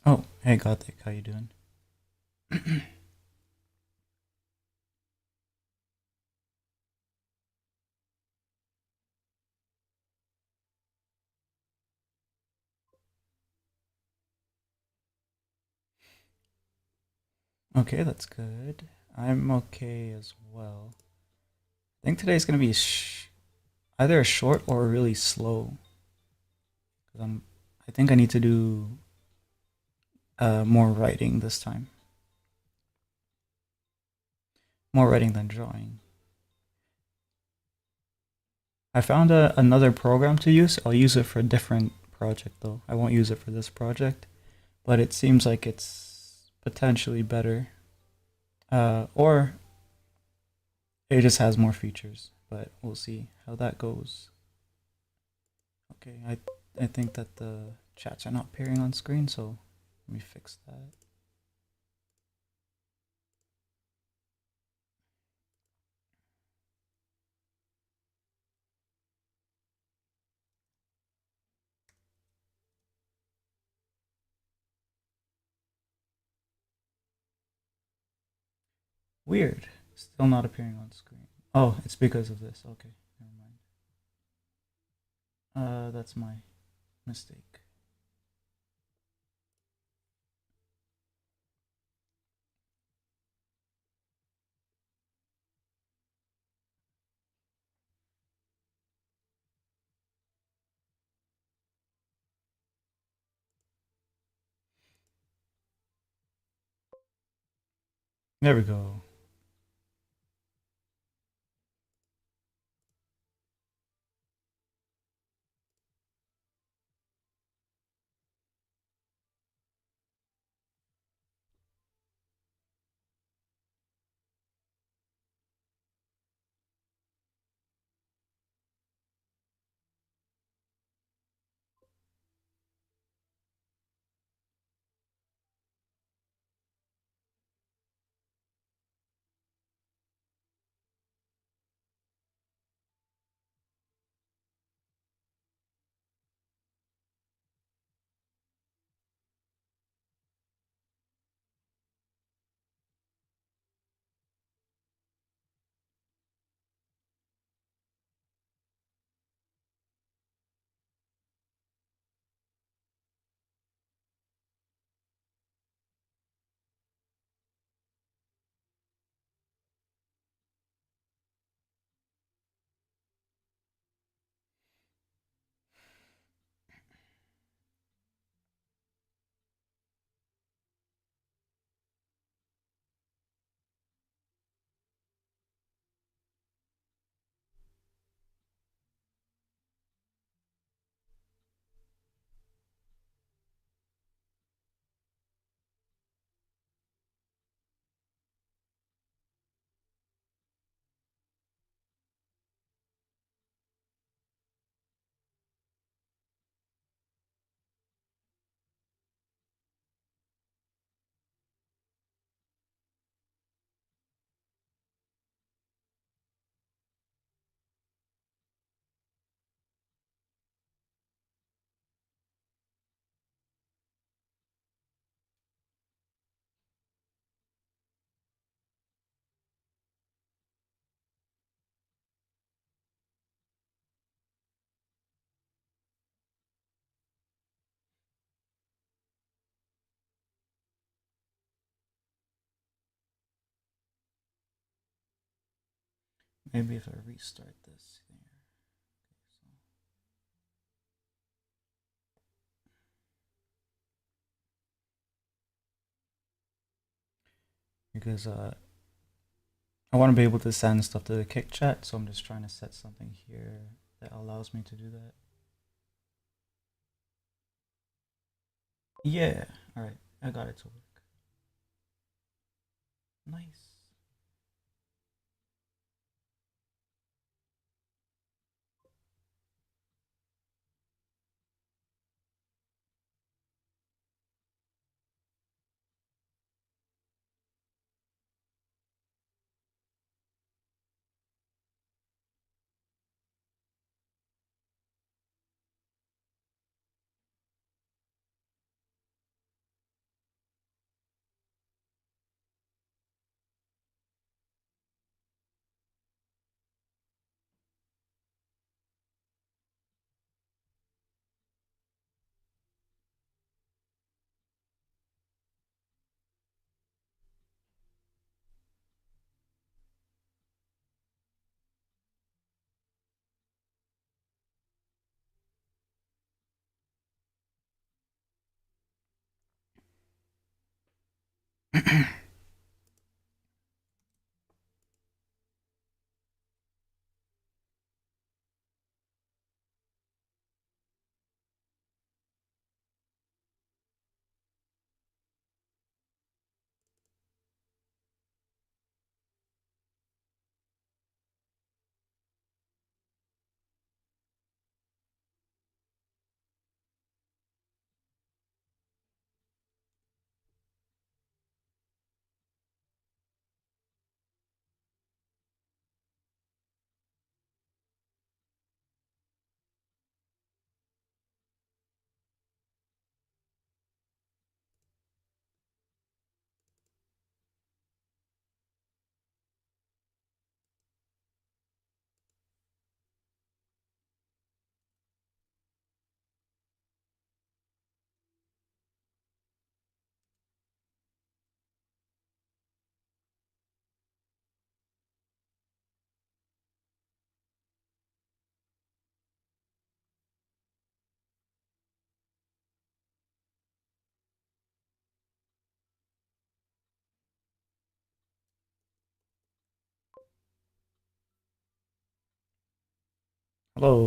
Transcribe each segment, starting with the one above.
Oh, hey Gothic, how you doing? Okay, that's good. I'm okay as well. I think today's gonna be either a short or really slow. Cause I think I need to do more writing this time. More writing than drawing. I found another program to use. I'll use it for a different project though. I won't use it for this project, but it seems like it's potentially better. Or it just has more features, but we'll see how that goes. Okay, I think that the chats are not appearing on screen, so let me fix that. Weird. Still not appearing on screen. Oh, it's because of this. Okay, never mind. That's my mistake. There we go. Maybe if I restart this here. Because I want to be able to send stuff to the Kick chat, so I'm just trying to set something here that allows me to do that. Yeah. All right. I got it to work. Nice. Hello,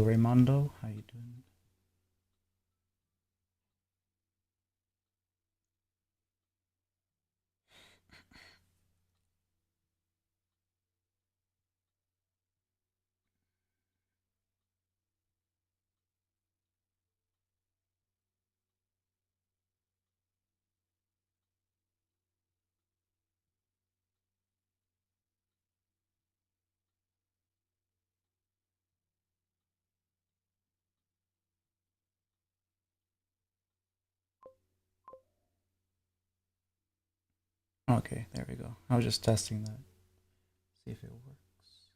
Raymondo. How you doing? Okay, there we go. I was just testing that. See if it works.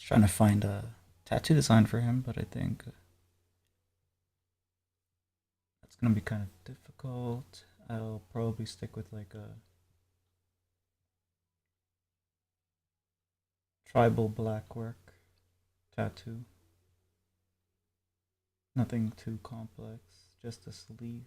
trying to find a tattoo design for him, but I think that's gonna be kind of difficult. I'll probably stick with like a tribal black work tattoo. Nothing too complex, just a sleeve.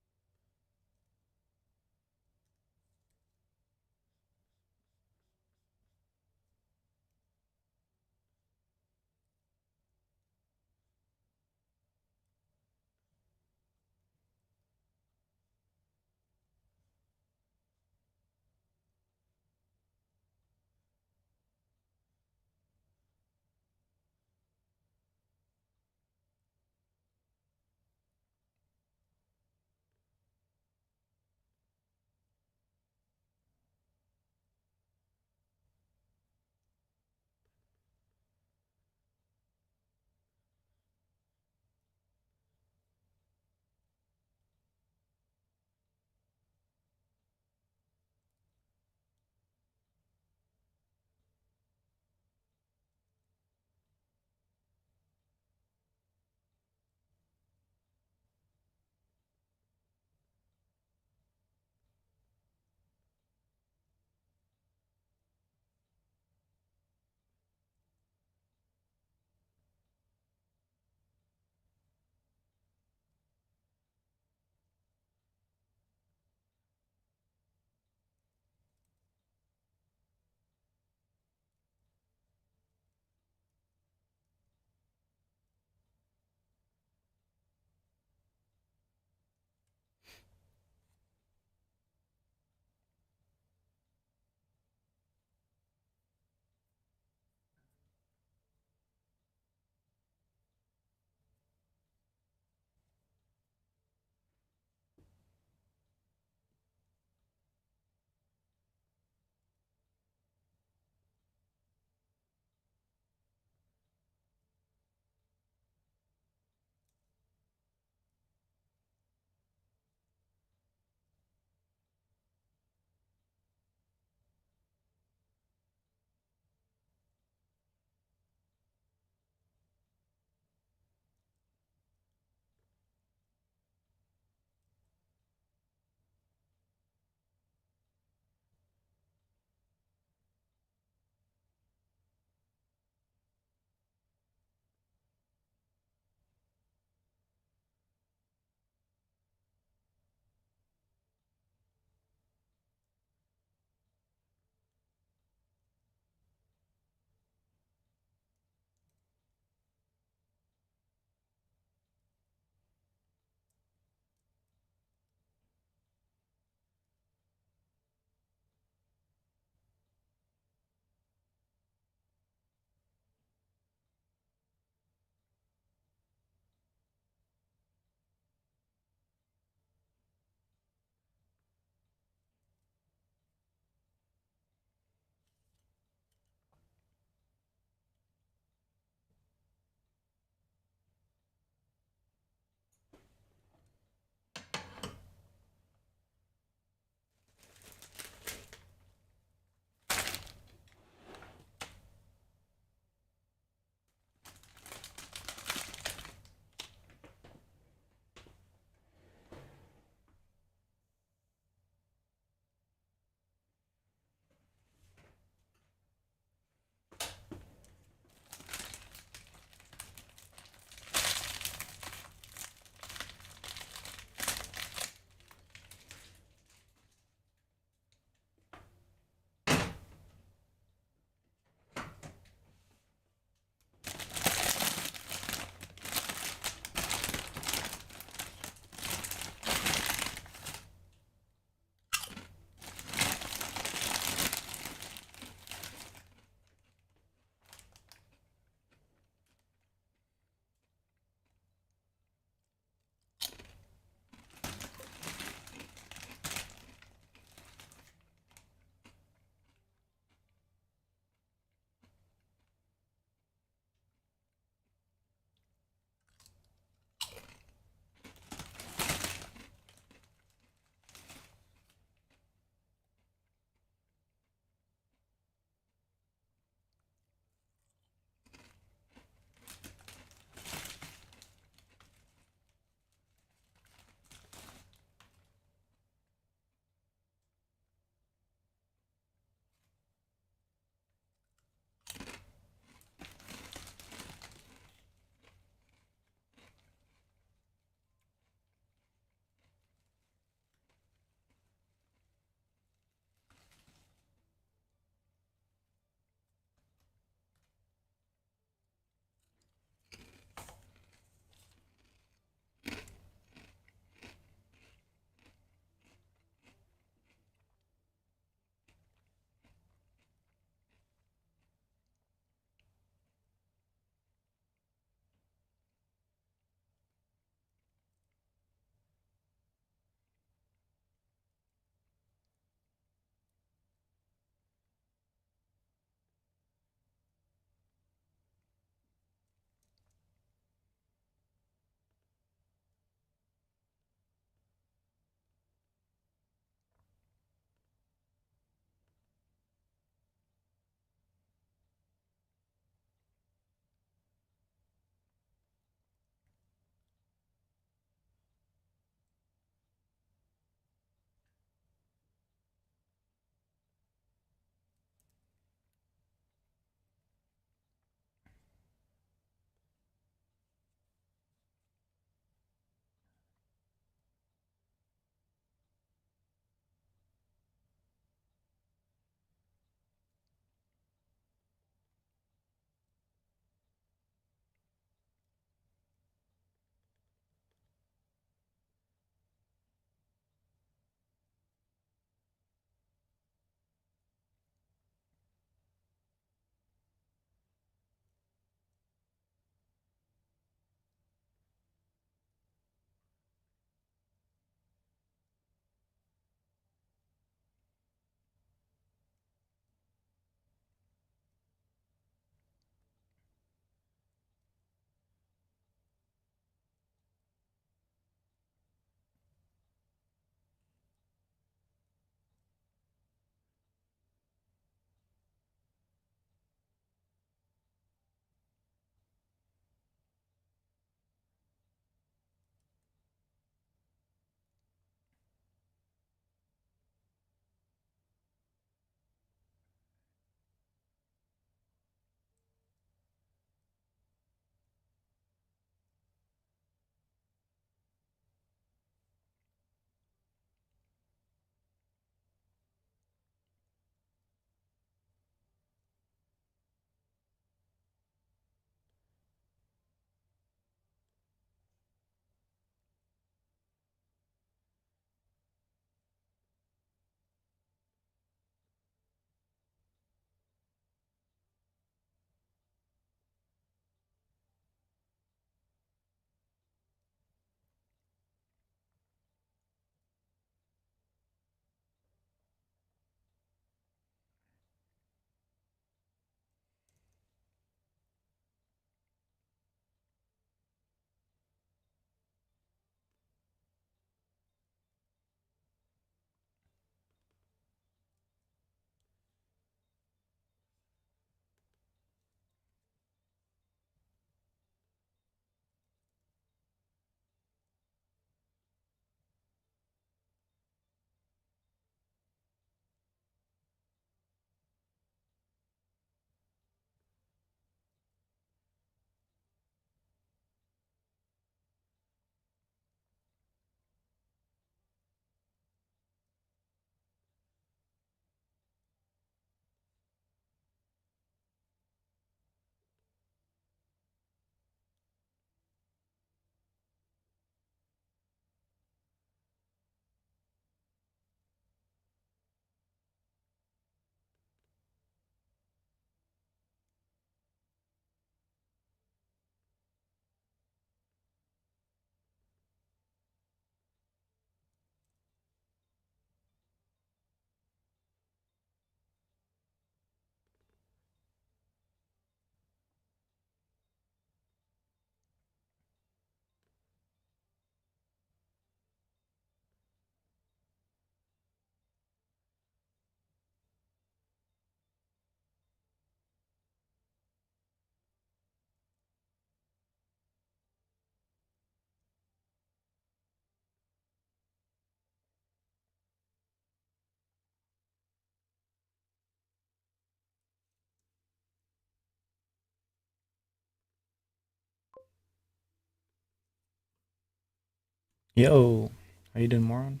Yo, how you doing, moron?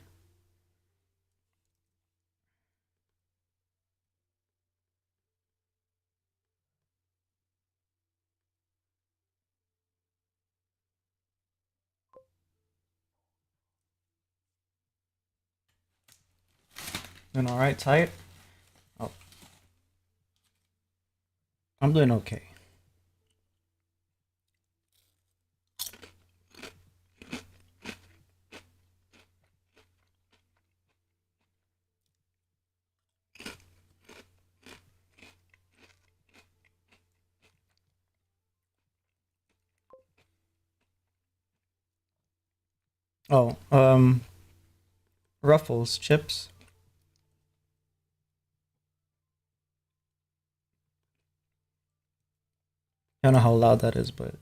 Doing all right, tight? Oh, I'm doing okay. Oh, Ruffles, chips. I don't know how loud that is, but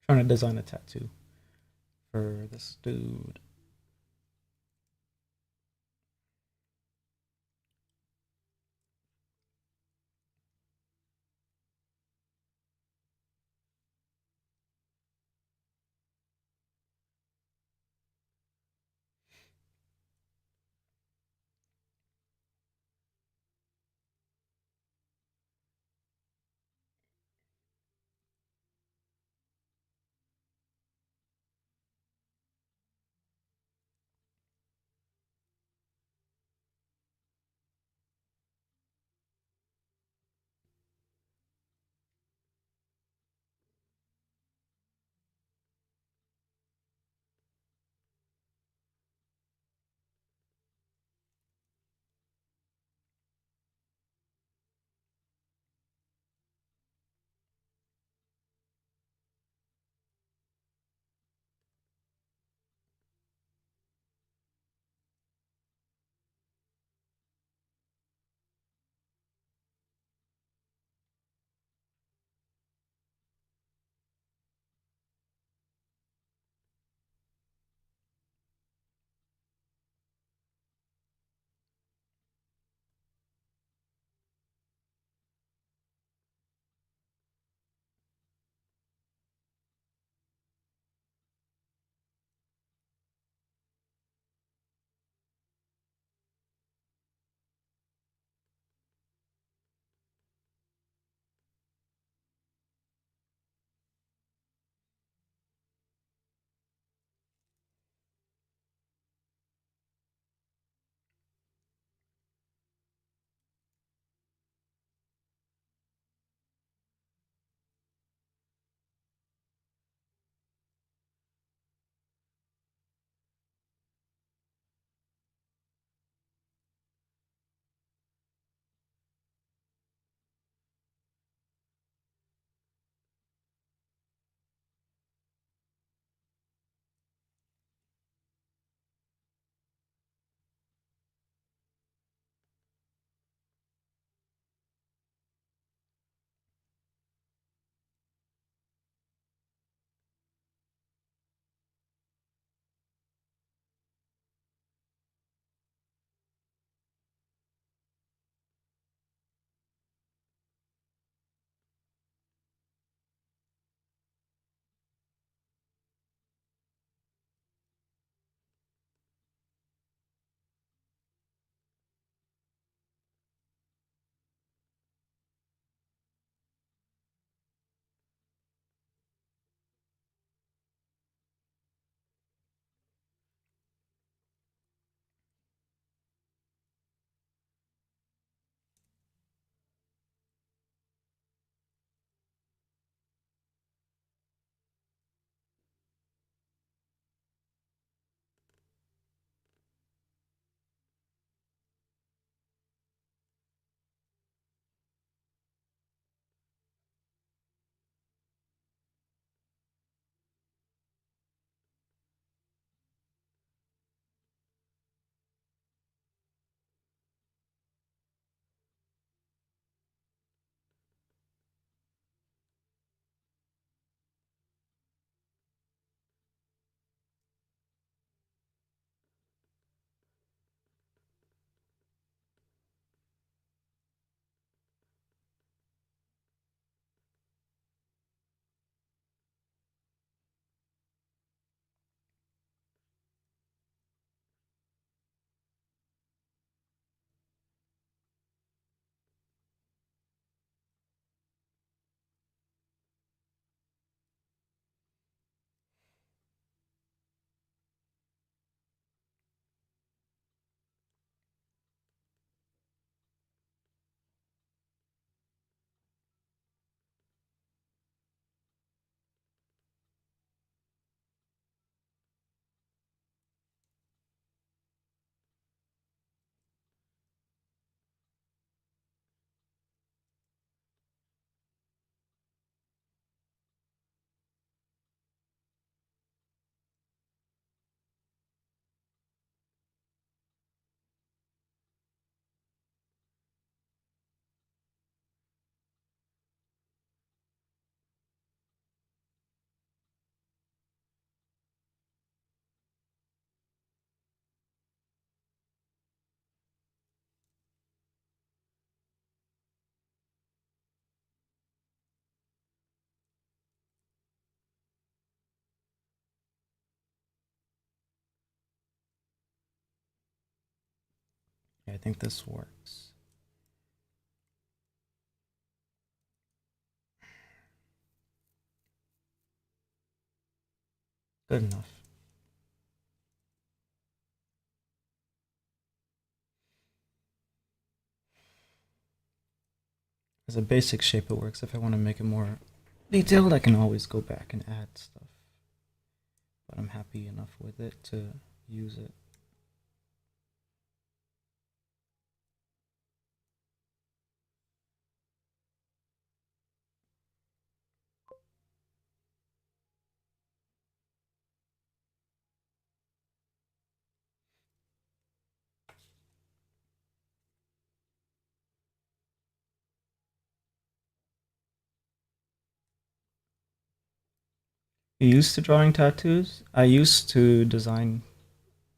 trying to design a tattoo for this dude. think this works. Good enough. As a basic shape, it works. If I want to make it more detailed, I can always go back and add stuff. But I'm happy enough with it to use it. You used to drawing tattoos? I used to design.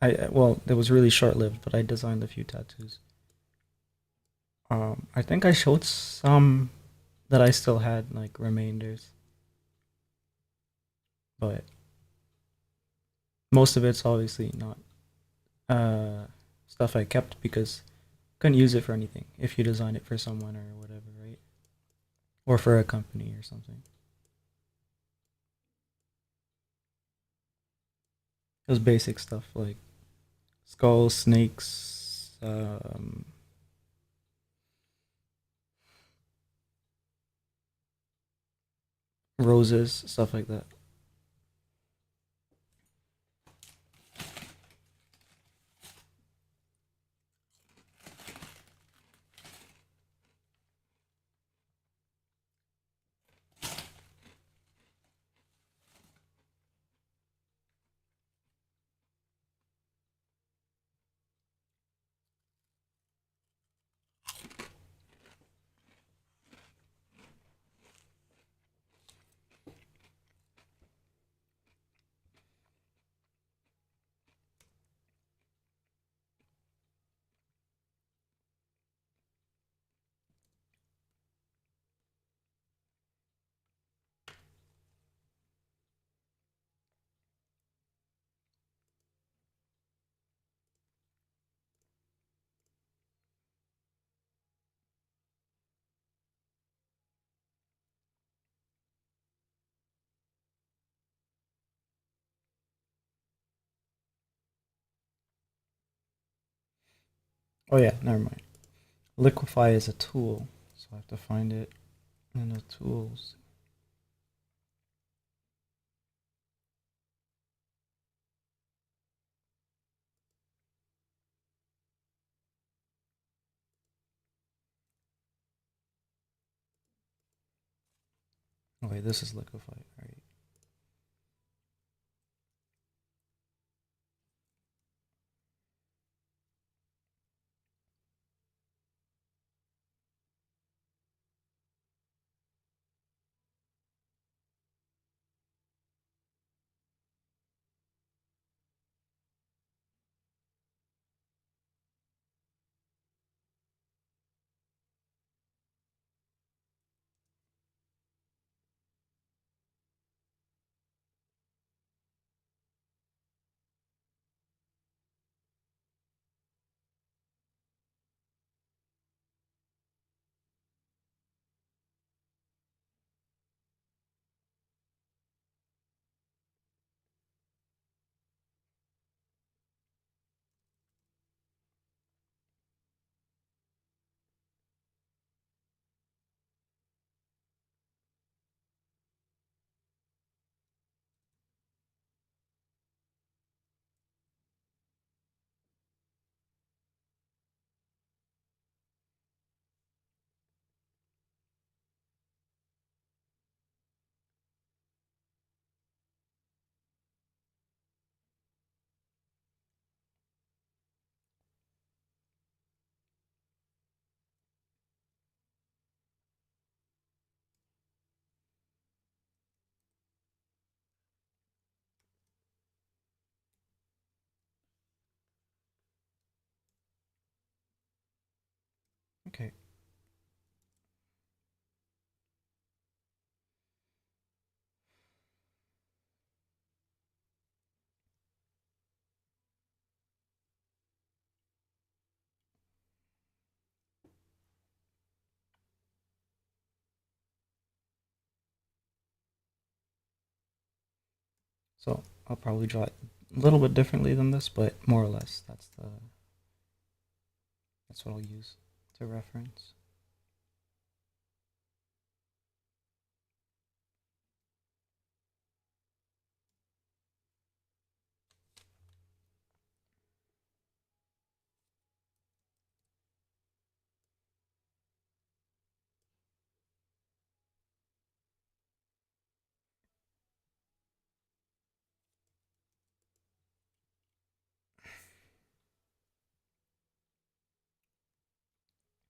Well, it was really short lived, but I designed a few tattoos. I think I showed some that I still had like remainders, but most of it's obviously not uh stuff I kept because couldn't use it for anything if you design it for someone or whatever, right? Or for a company or something. It was basic stuff like skulls, snakes, roses, stuff like that. Oh yeah, never mind. Liquify is a tool, so I have to find it in the tools. Oh wait, this is liquify, right? So I'll probably draw it a little bit differently than this, but more or less that's what I'll use to reference.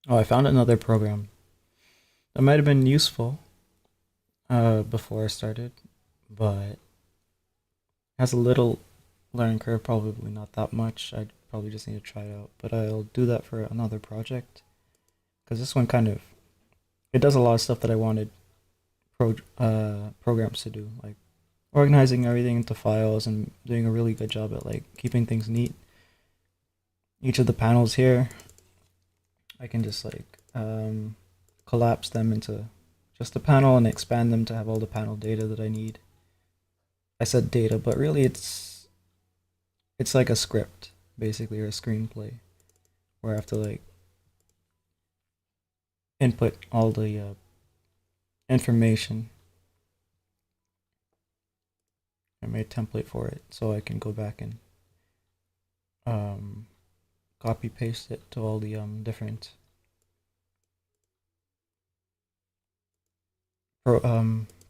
Oh, I found another program that might have been useful before I started, but has a little learning curve, probably not that much. I probably just need to try it out, but I'll do that for another project because this one kind of it does a lot of stuff that I wanted programs to do, like organizing everything into files and doing a really good job at like keeping things neat. Each of the panels here, I can just like collapse them into just a panel and expand them to have all the panel data that I need. I said data, but really it's like a script basically, or a screenplay where I have to like input all the information. I made a template for it so I can go back and um, copy paste it to all the different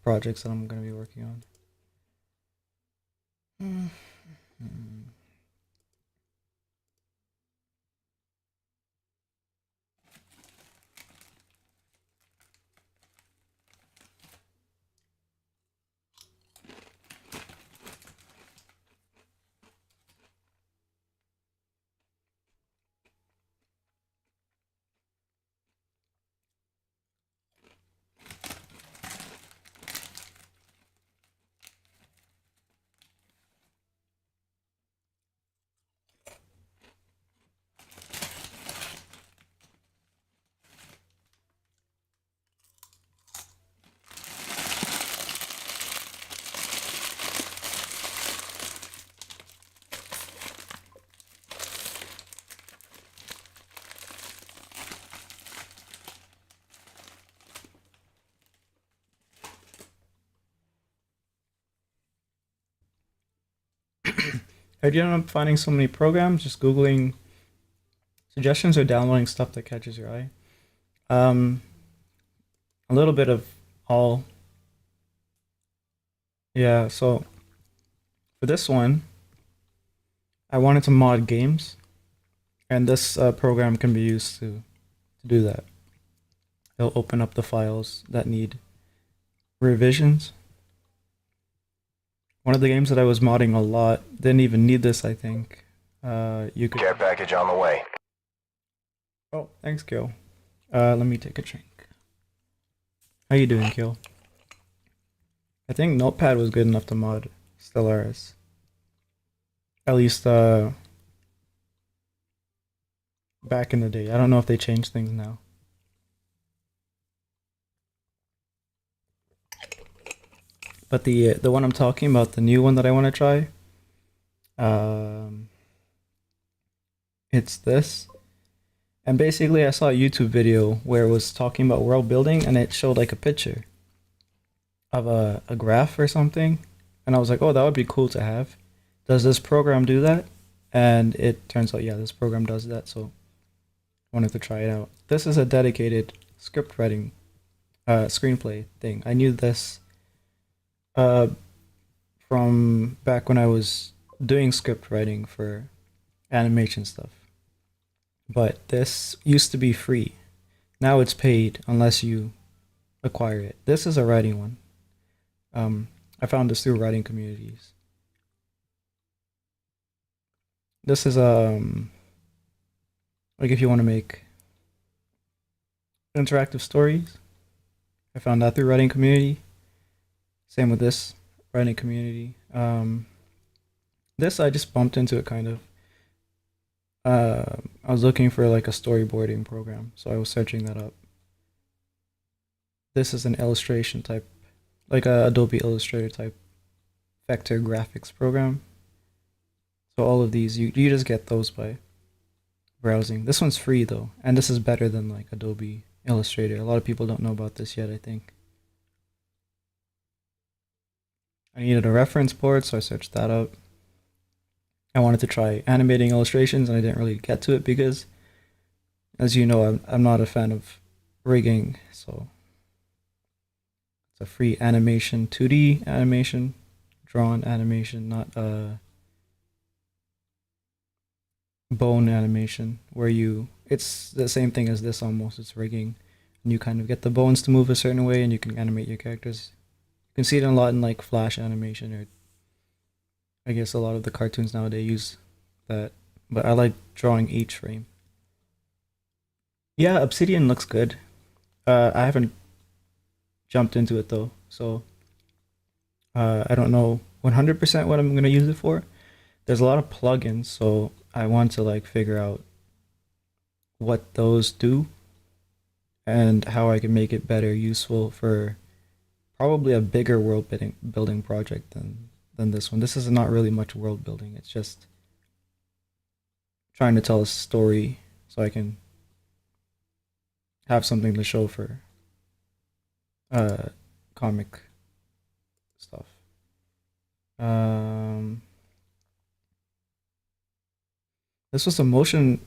projects that I'm going to be working on. I did end up finding so many programs, just Googling suggestions or downloading stuff that catches your eye. Um, a little bit of all. Yeah, so for this one, I wanted to mod games, and this program can be used to do that. It'll open up the files that need revisions. One of the games that I was modding a lot didn't even need this, I think. You could. Care package on the way. Oh, thanks, Kill. Let me take a drink. How you doing, Kill? I think Notepad was good enough to mod Stellaris. At least back in the day. I don't know if they changed things now. But the one I'm talking about, the new one that I want to try, um, it's this. And basically, I saw a YouTube video where it was talking about world building, and it showed like a picture of a graph or something, and I was like, oh, that would be cool to have. Does this program do that? And it turns out, yeah, this program does that. So I wanted to try it out. This is a dedicated script writing screenplay thing. I knew this uh, from back when I was doing script writing for animation stuff. But this used to be free. Now it's paid unless you acquire it. This is a writing one. I found this through writing communities. This is like if you want to make interactive stories. I found that through writing community. Same with this writing community. This I just bumped into it kind of. I was looking for like a storyboarding program, so I was searching that up. This is an illustration type, like a Adobe Illustrator type vector graphics program. So all of these, you just get those by browsing. This one's free though, and this is better than like Adobe Illustrator. A lot of people don't know about this yet, I think. I needed a reference board, so I searched that up. I wanted to try animating illustrations, and I didn't really get to it because, as you know, I'm not a fan of rigging, so it's a free animation, 2D animation, drawn animation, not bone animation, where it's the same thing as this almost, it's rigging, and you kind of get the bones to move a certain way, and you can animate your characters. You can see it a lot in like Flash animation, or I guess a lot of the cartoons nowadays use that, but I like drawing each frame. Yeah, Obsidian looks good. I haven't jumped into it though, so I don't know 100% what I'm gonna use it for. There's a lot of plugins, so I want to like figure out what those do and how I can make it better useful for probably a bigger world building project than this one. This is not really much world building. It's just trying to tell a story so I can have something to show for uh comic stuff. Um this was a motion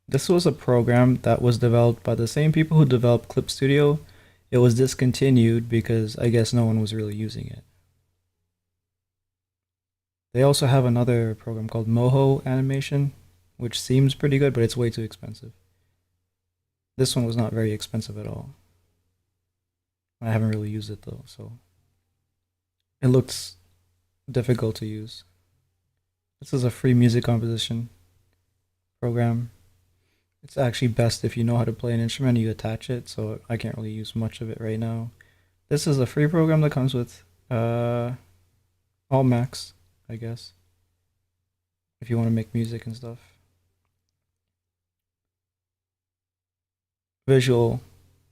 this was a program that was developed by the same people who developed Clip Studio. It was discontinued because I guess no one was really using it. They also have another program called Moho Animation, which seems pretty good, but it's way too expensive. This one was not very expensive at all. I haven't really used it though, so it looks difficult to use. This is a free music composition program. It's actually best if you know how to play an instrument and you attach it, so I can't really use much of it right now. This is a free program that comes with all Macs, I guess, if you want to make music and stuff. Visual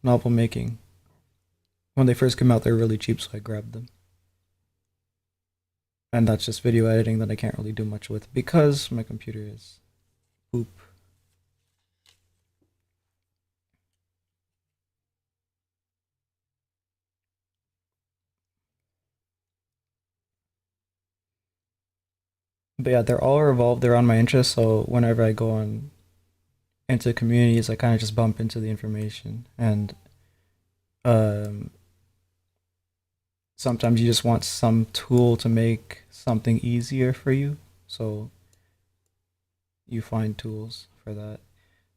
novel making. When they first came out, they were really cheap, so I grabbed them. And that's just video editing that I can't really do much with because my computer is poop. But yeah, they're all revolved around my interests, so whenever I go on into communities, I kind of just bump into the information. And um, sometimes you just want some tool to make something easier for you, so you find tools for that.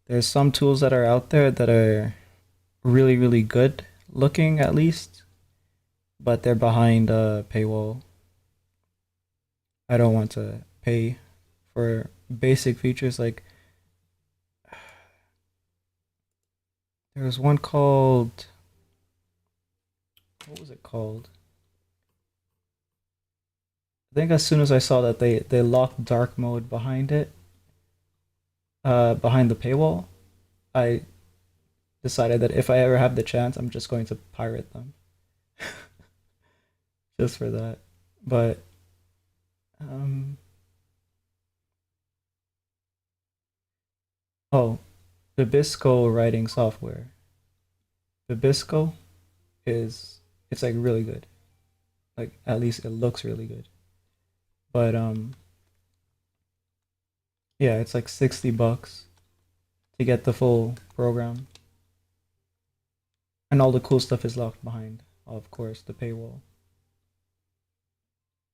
There's some tools that are out there that are really, really good looking, at least, but they're behind a paywall. I don't want to pay for basic features like there was one called what was it called? I think as soon as I saw that they locked dark mode behind it, behind the paywall, I decided that if I ever have the chance, I'm just going to pirate them just for that. But um, oh, Bibisco writing software. Bibisco is it's like really good. Like at least it looks really good. But yeah, it's like $60 to get the full program. And all the cool stuff is locked behind, of course, the paywall.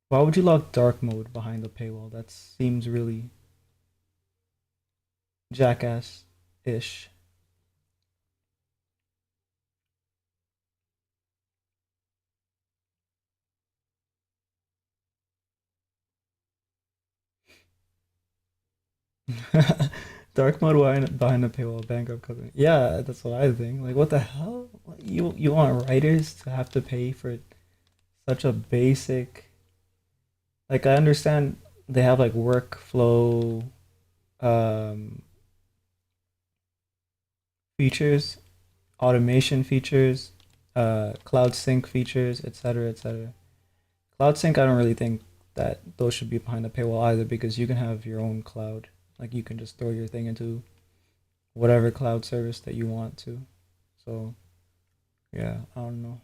Why would you lock dark mode behind the paywall? That seems really jackass-ish. Dark mode behind the paywall, bankrupt company. Yeah, that's what I think. Like, what the hell? You want writers to have to pay for such a basic? Like, I understand they have like workflow um, features, automation features, cloud sync features, etc., etc. Cloud Sync, I don't really think that those should be behind the paywall either because you can have your own cloud. Like you can just throw your thing into whatever cloud service that you want to. So yeah, I don't know.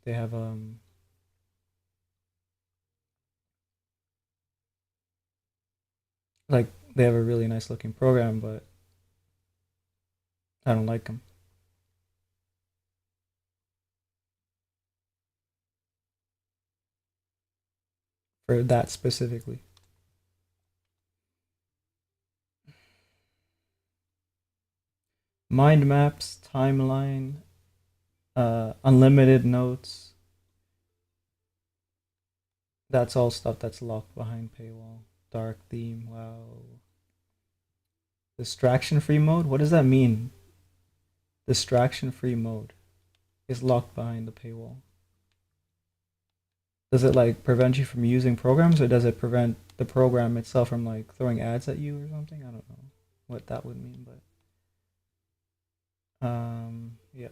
They have like they have a really nice looking program, but I don't like them for that specifically. Mind maps, timeline, unlimited notes. That's all stuff that's locked behind paywall. Dark theme, wow. Distraction free mode? What does that mean? Distraction free mode is locked behind the paywall. Does it like prevent you from using programs or does it prevent the program itself from like throwing ads at you or something? I don't know what that would mean, but yeah.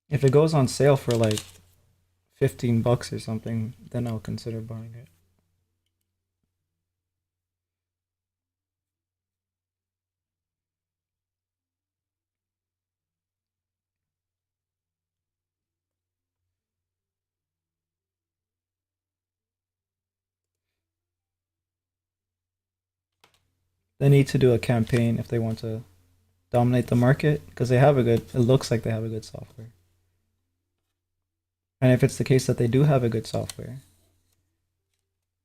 If it goes on sale for like 15 bucks or something, then I'll consider buying it. They need to do a campaign if they want to dominate the market because they have a good, it looks like they have a good software. And if it's the case that they do have a good software,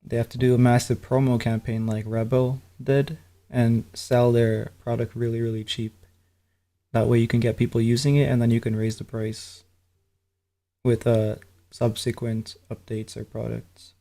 they have to do a massive promo campaign like Rebel did and sell their product really, really cheap. That way you can get people using it and then you can raise the price with subsequent updates or products.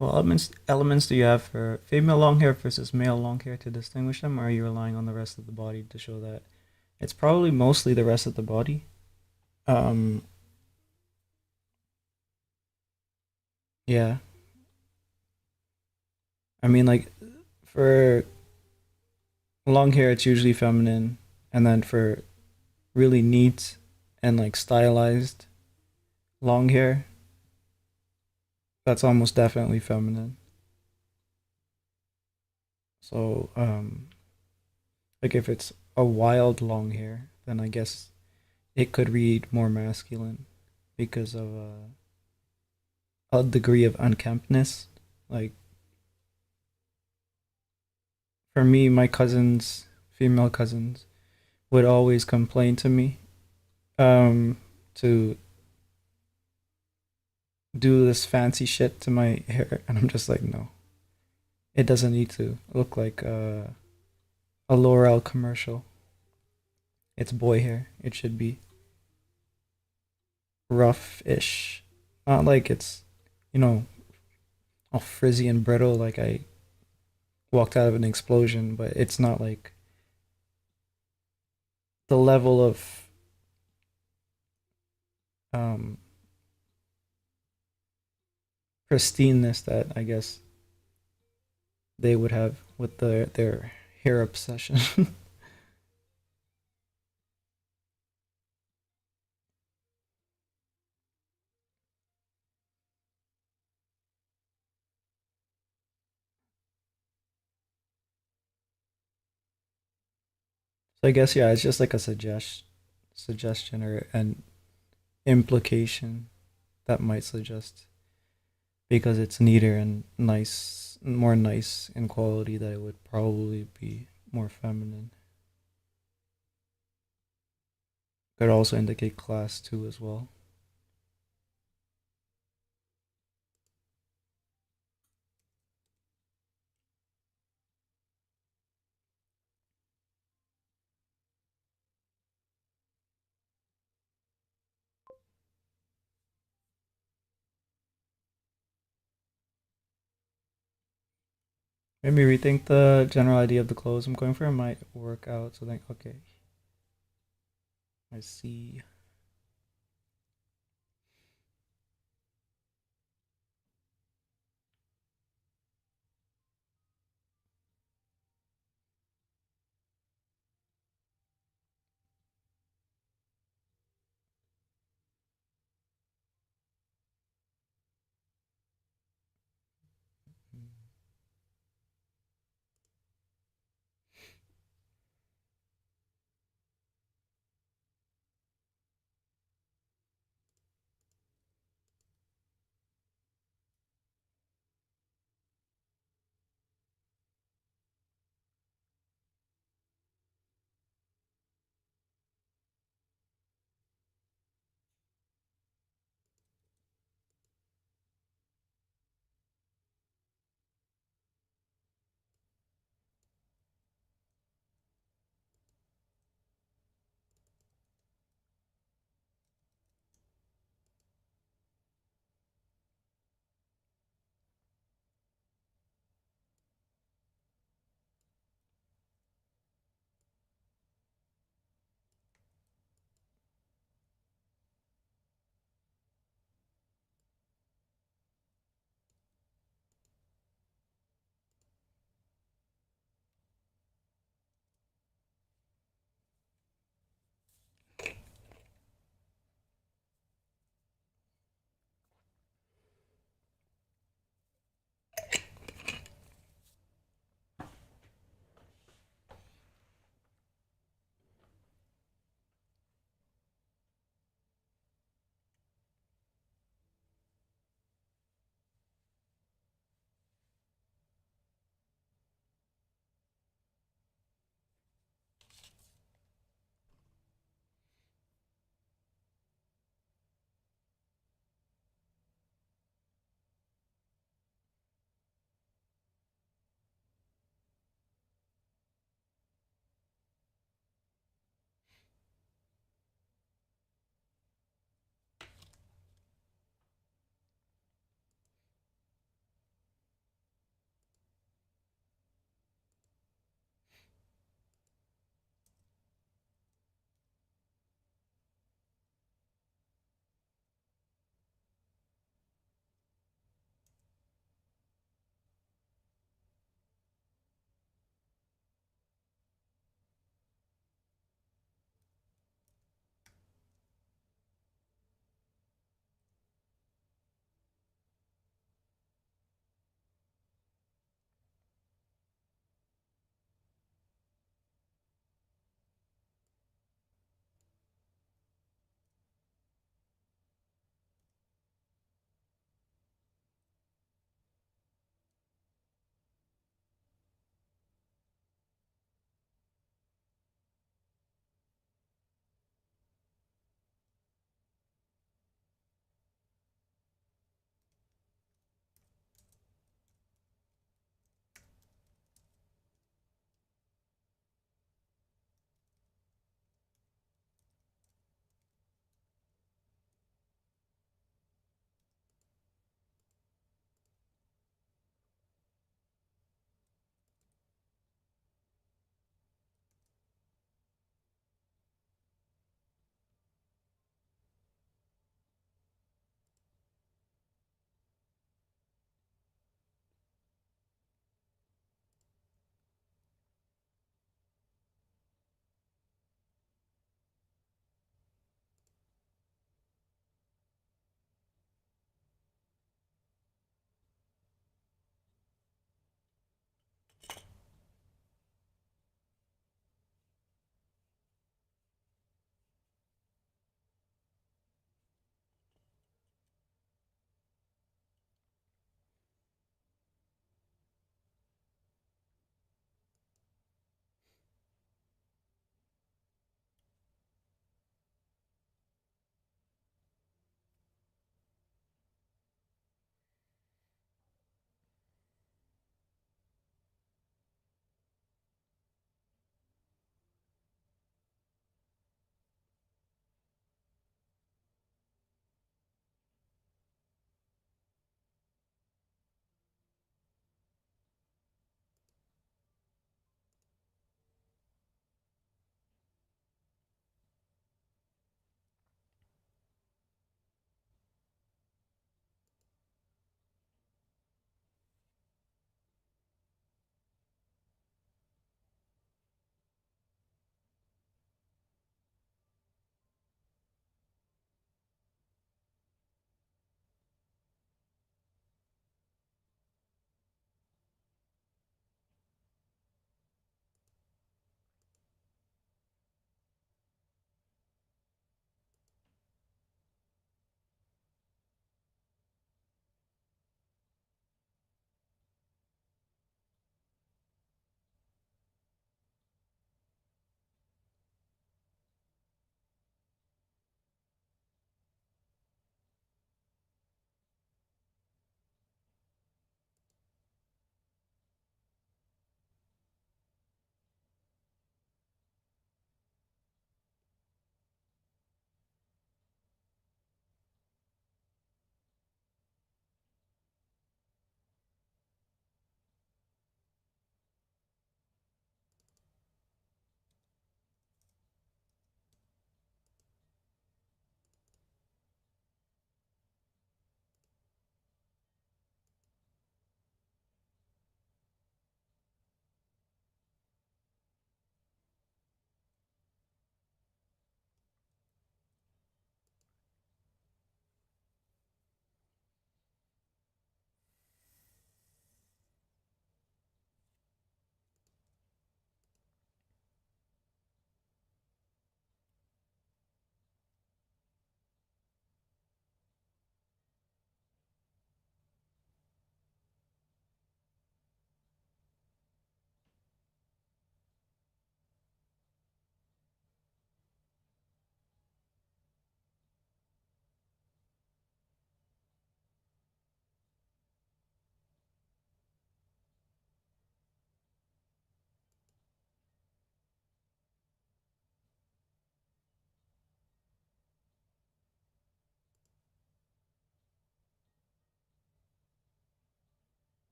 Well, elements do you have for female long hair versus male long hair to distinguish them, or are you relying on the rest of the body to show that? It's probably mostly the rest of the body. Um, yeah. I mean, like for long hair, it's usually feminine, and then for really neat and like stylized long hair, that's almost definitely feminine. So, like if it's a wild long hair, then I guess it could read more masculine because of a degree of unkemptness. Like for me, my cousins, female cousins, would always complain to me um, to do this fancy shit to my hair, and I'm just like, no, it doesn't need to look like a L'Oreal commercial. It's boy hair. It should be rough-ish, not like it's, you know, all frizzy and brittle like I walked out of an explosion, but it's not like the level of um, pristineness that I guess they would have with their hair obsession. So I guess yeah, it's just like a suggestion or an implication that might suggest because it's neater and nice, more nice in quality, that it would probably be more feminine. Could also indicate class too as well. Maybe rethink the general idea of the clothes I'm going for. It might work out. So think, okay, I see.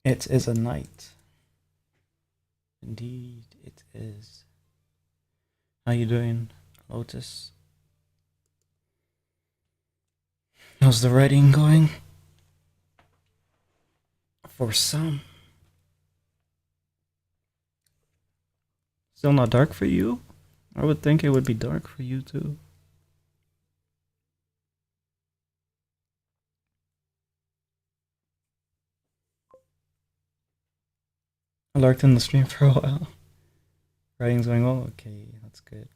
It is a night. Indeed, it is. How you doing, Lotus? How's the writing going? For some. Still not dark for you? I would think it would be dark for you too. I lurked in the stream for a while. Writing's going well? Okay, that's good.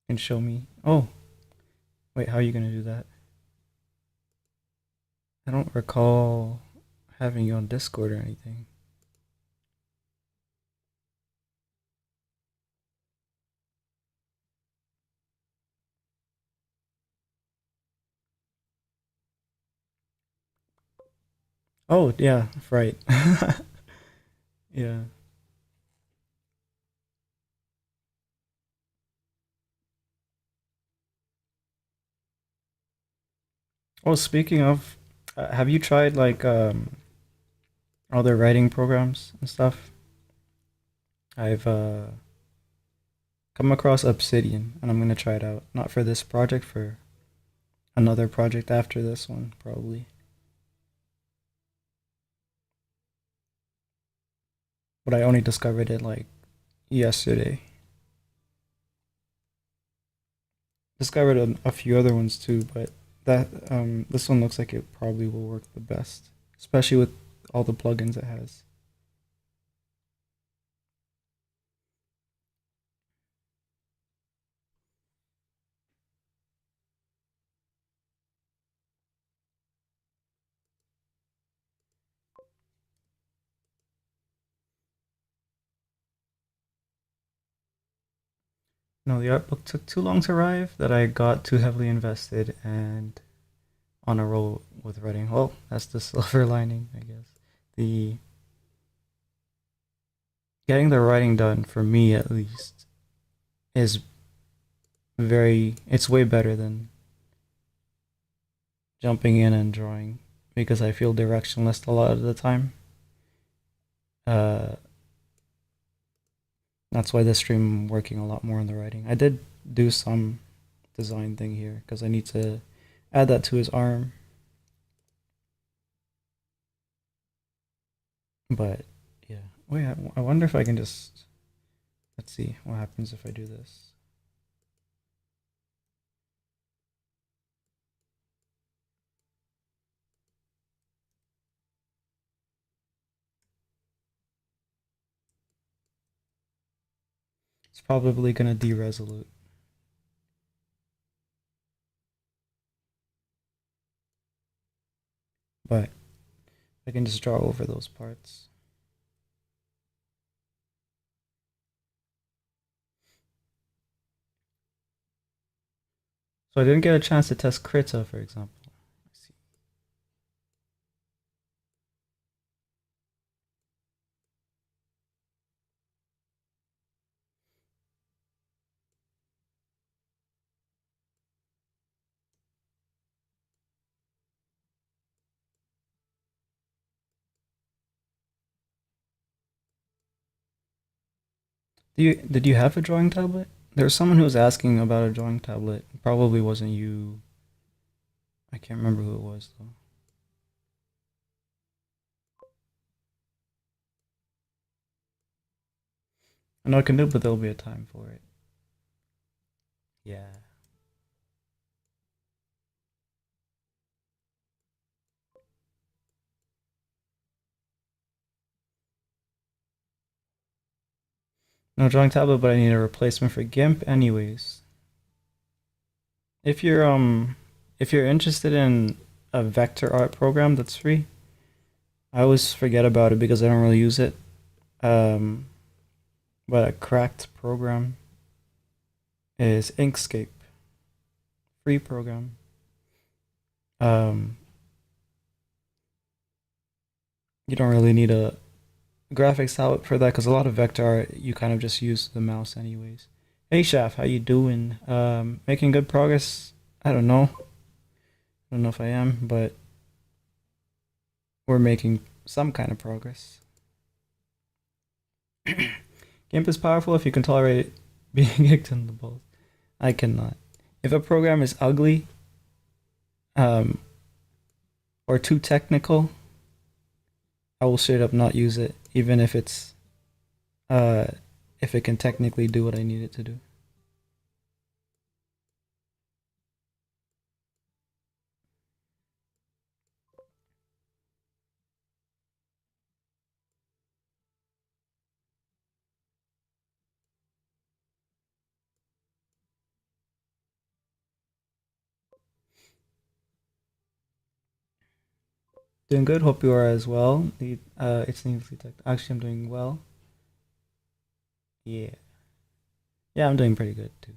And show me. Oh, wait, how are you gonna do that? I don't recall having you on Discord or anything. Oh, yeah, right. Yeah. Oh, speaking of, have you tried like other writing programs and stuff? I've come across Obsidian and I'm gonna try it out. Not for this project, for another project after this one, probably. But I only discovered it like yesterday. Discovered a few other ones too, but that this one looks like it probably will work the best, especially with all the plugins it has. No, the art book took too long to arrive that I got too heavily invested and on a roll with writing. Well, that's the silver lining, I guess. The getting the writing done for me at least is it's way better than jumping in and drawing because I feel directionless a lot of the time. Uh, that's why this stream I'm working a lot more on the writing. I did do some design thing here because I need to add that to his arm. But yeah, wait, I wonder if I can just, let's see what happens if I do this. It's probably gonna de-resolute, but I can just draw over those parts. So I didn't get a chance to test Krita, for example. Let's see. Did you have a drawing tablet? There was someone who was asking about a drawing tablet. Probably wasn't you. I can't remember who it was though. I know I can do it, but there'll be a time for it. Yeah. No drawing tablet, but I need a replacement for GIMP anyways. If you're if you're interested in a vector art program that's free, I always forget about it because I don't really use it. Um, but a cracked program is Inkscape, free program. Um, you don't really need graphics out for that because a lot of vector art you kind of just use the mouse anyways. Hey Shaf, how you doing? Making good progress. I don't know. I don't know if I am, but we're making some kind of progress. GIMP is powerful if you can tolerate being kicked in the balls. I cannot. If a program is ugly, um, or too technical, I will straight up not use it, even uh, if it can technically do what I need it to do. Doing good. Hope you are as well. It's needlessly tech. Actually, I'm doing well. Yeah, yeah, I'm doing pretty good too.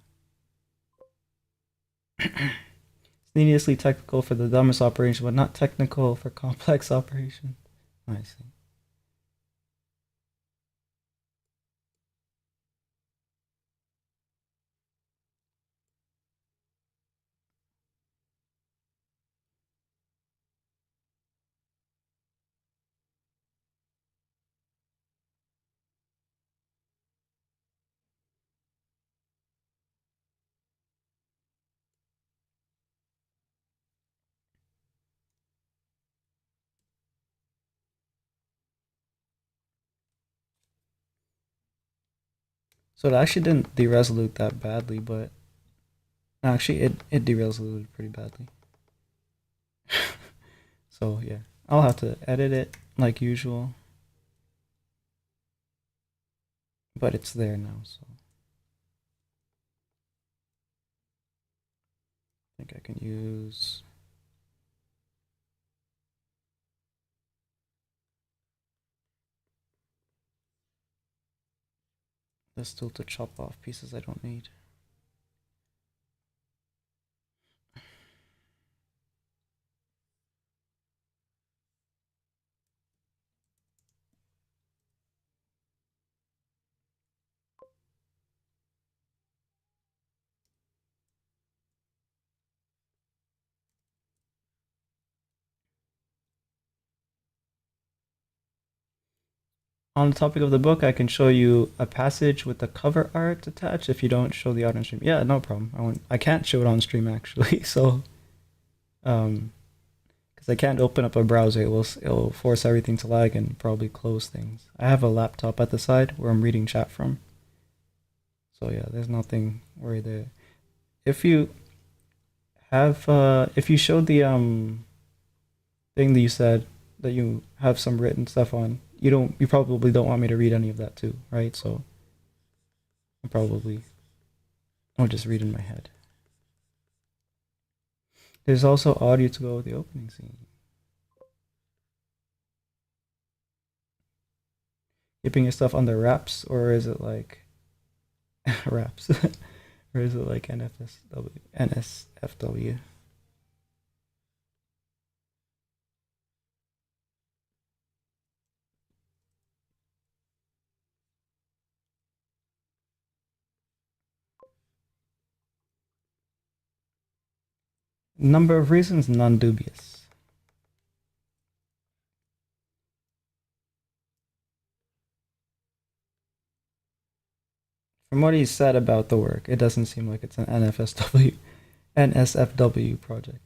It's needlessly technical for the dumbest operation, but not technical for complex operations. I see. So it actually didn't deresolute that badly, but actually it deresoluted pretty badly. So yeah, I'll have to edit it like usual, but it's there now, so I think I can use this tool to chop off pieces I don't need. On the topic of the book, I can show you a passage with the cover art attached if you don't show the art on stream. Yeah, no problem. I can't show it on stream actually, so um, because I can't open up a browser, it'll force everything to lag and probably close things. I have a laptop at the side where I'm reading chat from, so yeah, there's nothing worried there. If you if you showed the thing that you said that you have some written stuff on, you probably don't want me to read any of that too, right? So I'll just read in my head. There's also audio to go with the opening scene. Keeping your stuff under wraps, or is it like wraps, or is it like NSFW? Number of reasons, none dubious. From what he said about the work, it doesn't seem like it's an NSFW project.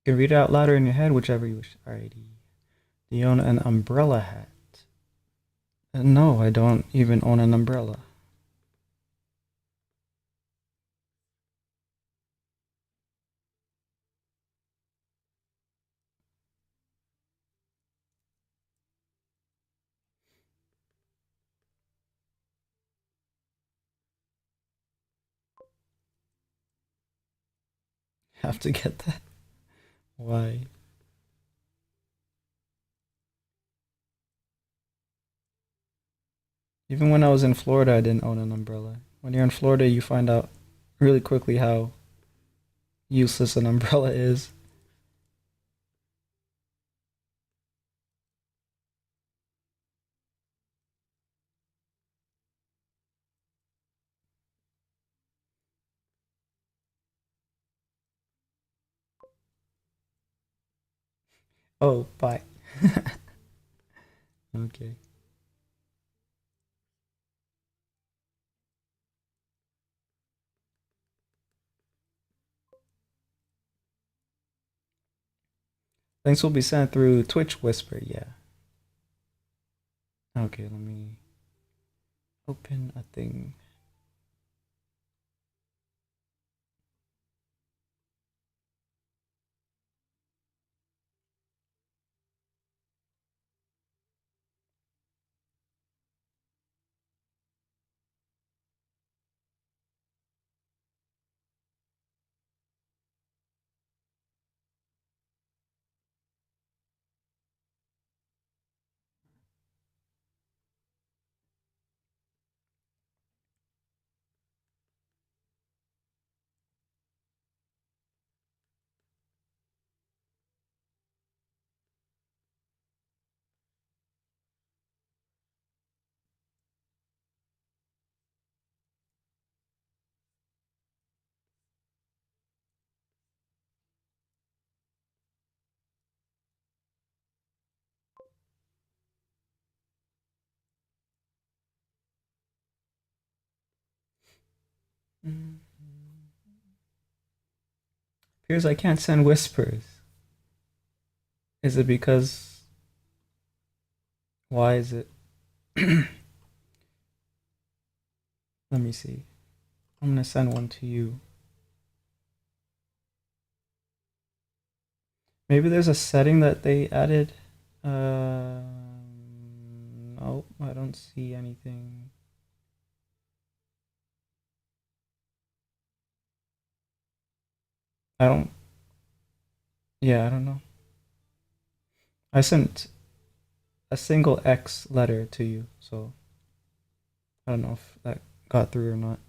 You can read it out louder in your head, whichever you wish. Alrighty. Do you own an umbrella hat? No, I don't even own an umbrella. Have to get that. Why? Even when I was in Florida, I didn't own an umbrella. When you're in Florida, you find out really quickly how useless an umbrella is. Oh, bye. Okay. Links will be sent through Twitch Whisper, yeah. Okay, let me open a thing. Mm. Appears I can't send whispers. Is it because? Why is it? Let me see. I'm gonna send one to you. Maybe there's a setting that they added. No, I don't see anything. I don't. Yeah, I don't know. I sent a single X letter to you, so I don't know if that got through or not.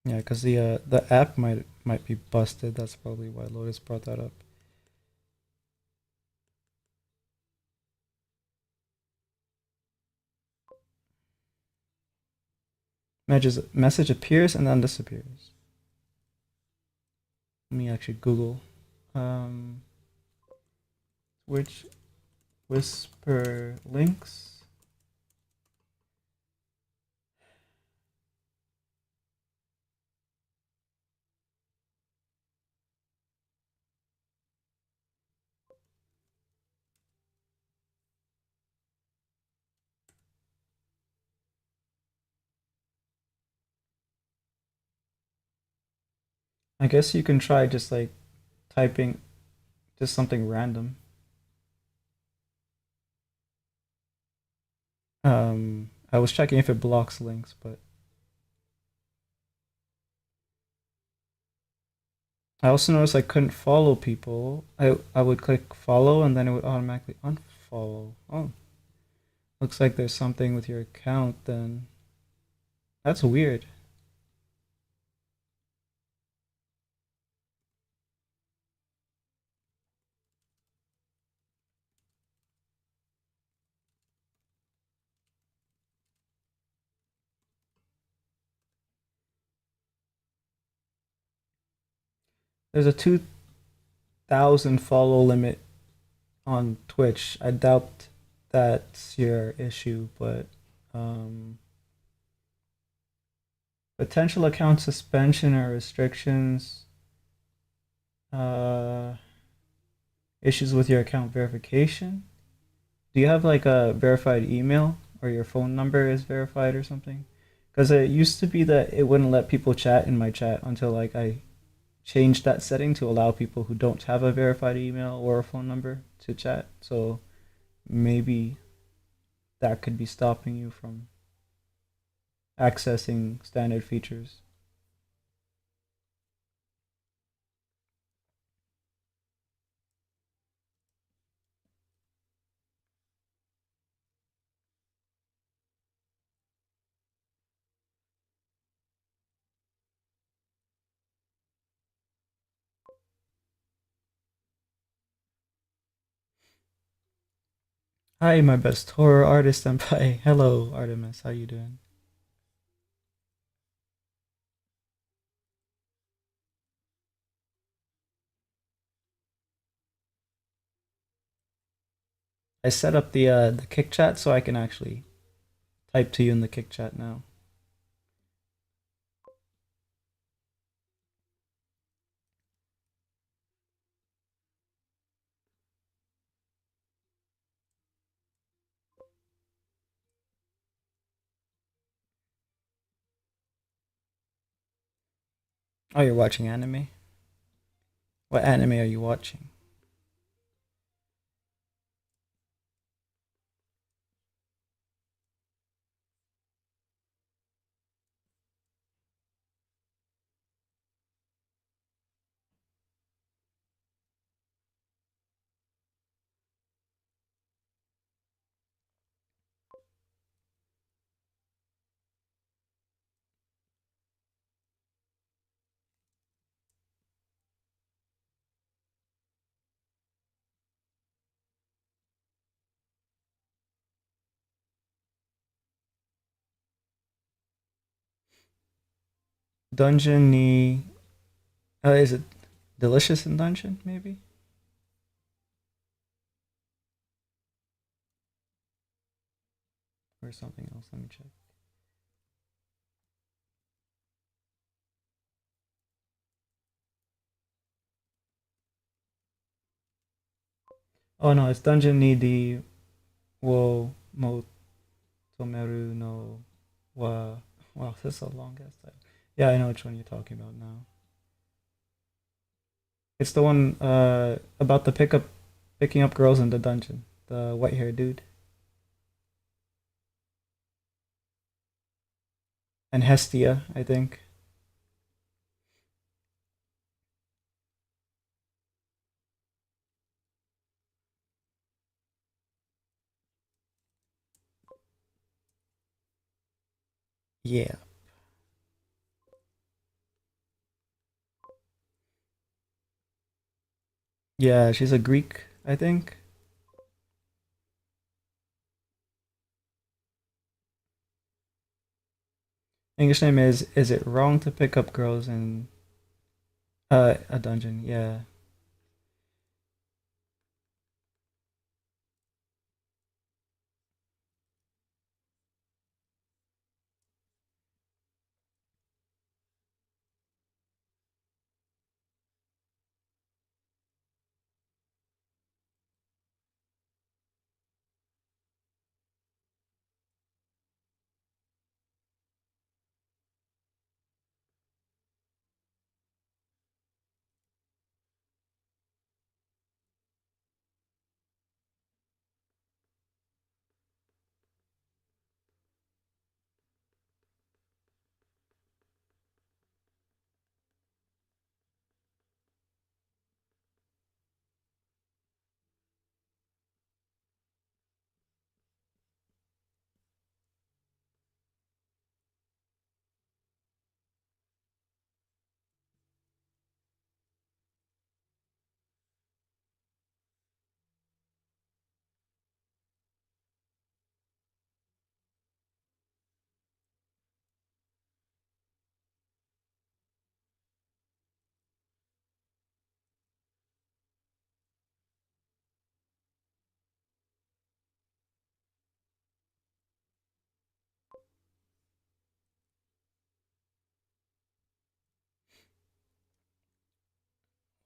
Yeah, because the app might be busted. That's probably why Lotus brought that up. Message appears and then disappears. Let me actually Google. Um, which whisper links? I guess you can try just like typing just something random. I was checking if it blocks links, but I also noticed I couldn't follow people. I would click follow and then it would automatically unfollow. Oh, looks like there's something with your account then. That's weird. There's a 2,000 follow limit on Twitch. I doubt that's your issue, but um, potential account suspension or restrictions, uh, issues with your account verification. Do you have like a verified email or your phone number is verified or something? Because it used to be that it wouldn't let people chat in my chat until like I changed that setting to allow people who don't have a verified email or a phone number to chat. So maybe that could be stopping you from accessing standard features. Hi, my best horror artist senpai. Hello, Artemis. How you doing? I set up the kick chat so I can actually type to you in the kick chat now. Oh, you're watching anime? What anime are you watching? Dungeon ni is it Delicious in Dungeon maybe? Or something else. Let me check. Oh no, it's Dungeon ni di wo motomeru no wa. Wow, this is a long ass title. Yeah, I know which one you're talking about now. It's the one about the picking up girls in the dungeon. The white haired dude. And Hestia, I think. Yeah. Yeah, she's a Greek, I think. English name is it wrong to pick up girls in a dungeon? Yeah.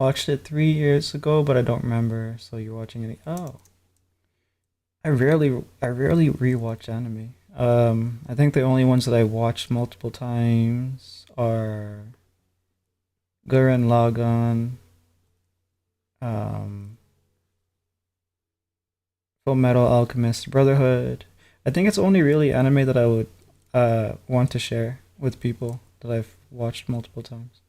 watched it 3 years ago, but I don't remember. So you're watching it? Oh, I rarely rewatch anime. I think the only ones that I watched multiple times are Gurren Lagann, um, Full Metal Alchemist Brotherhood. I think it's only really anime that I would want to share with people that I've watched multiple times.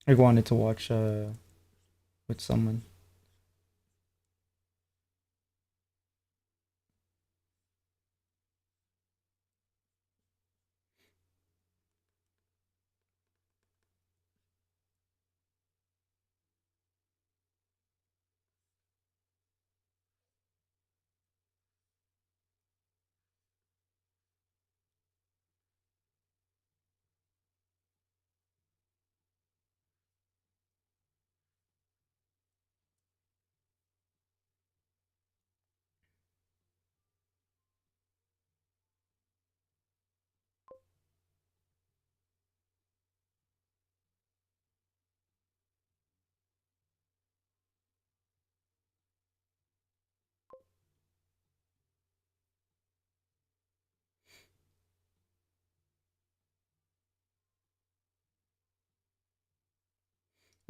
I wanted to watch with someone.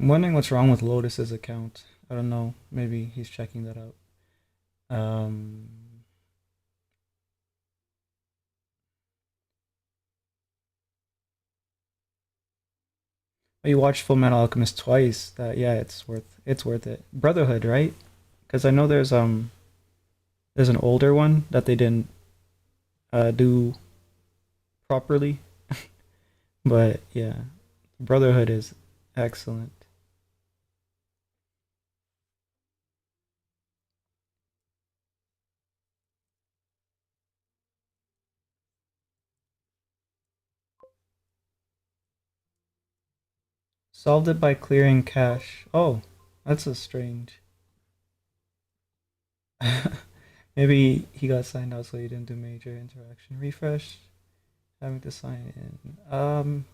I'm wondering what's wrong with Lotus's account. I don't know. Maybe he's checking that out. Um, you watched Full Metal Alchemist twice. That yeah, it's worth it. Brotherhood, right? Because I know there's an older one that they didn't do properly, but yeah, Brotherhood is excellent. Solved it by clearing cache. Oh, that's a strange. Maybe he got signed out, so he didn't do major interaction. Refresh, having to sign in.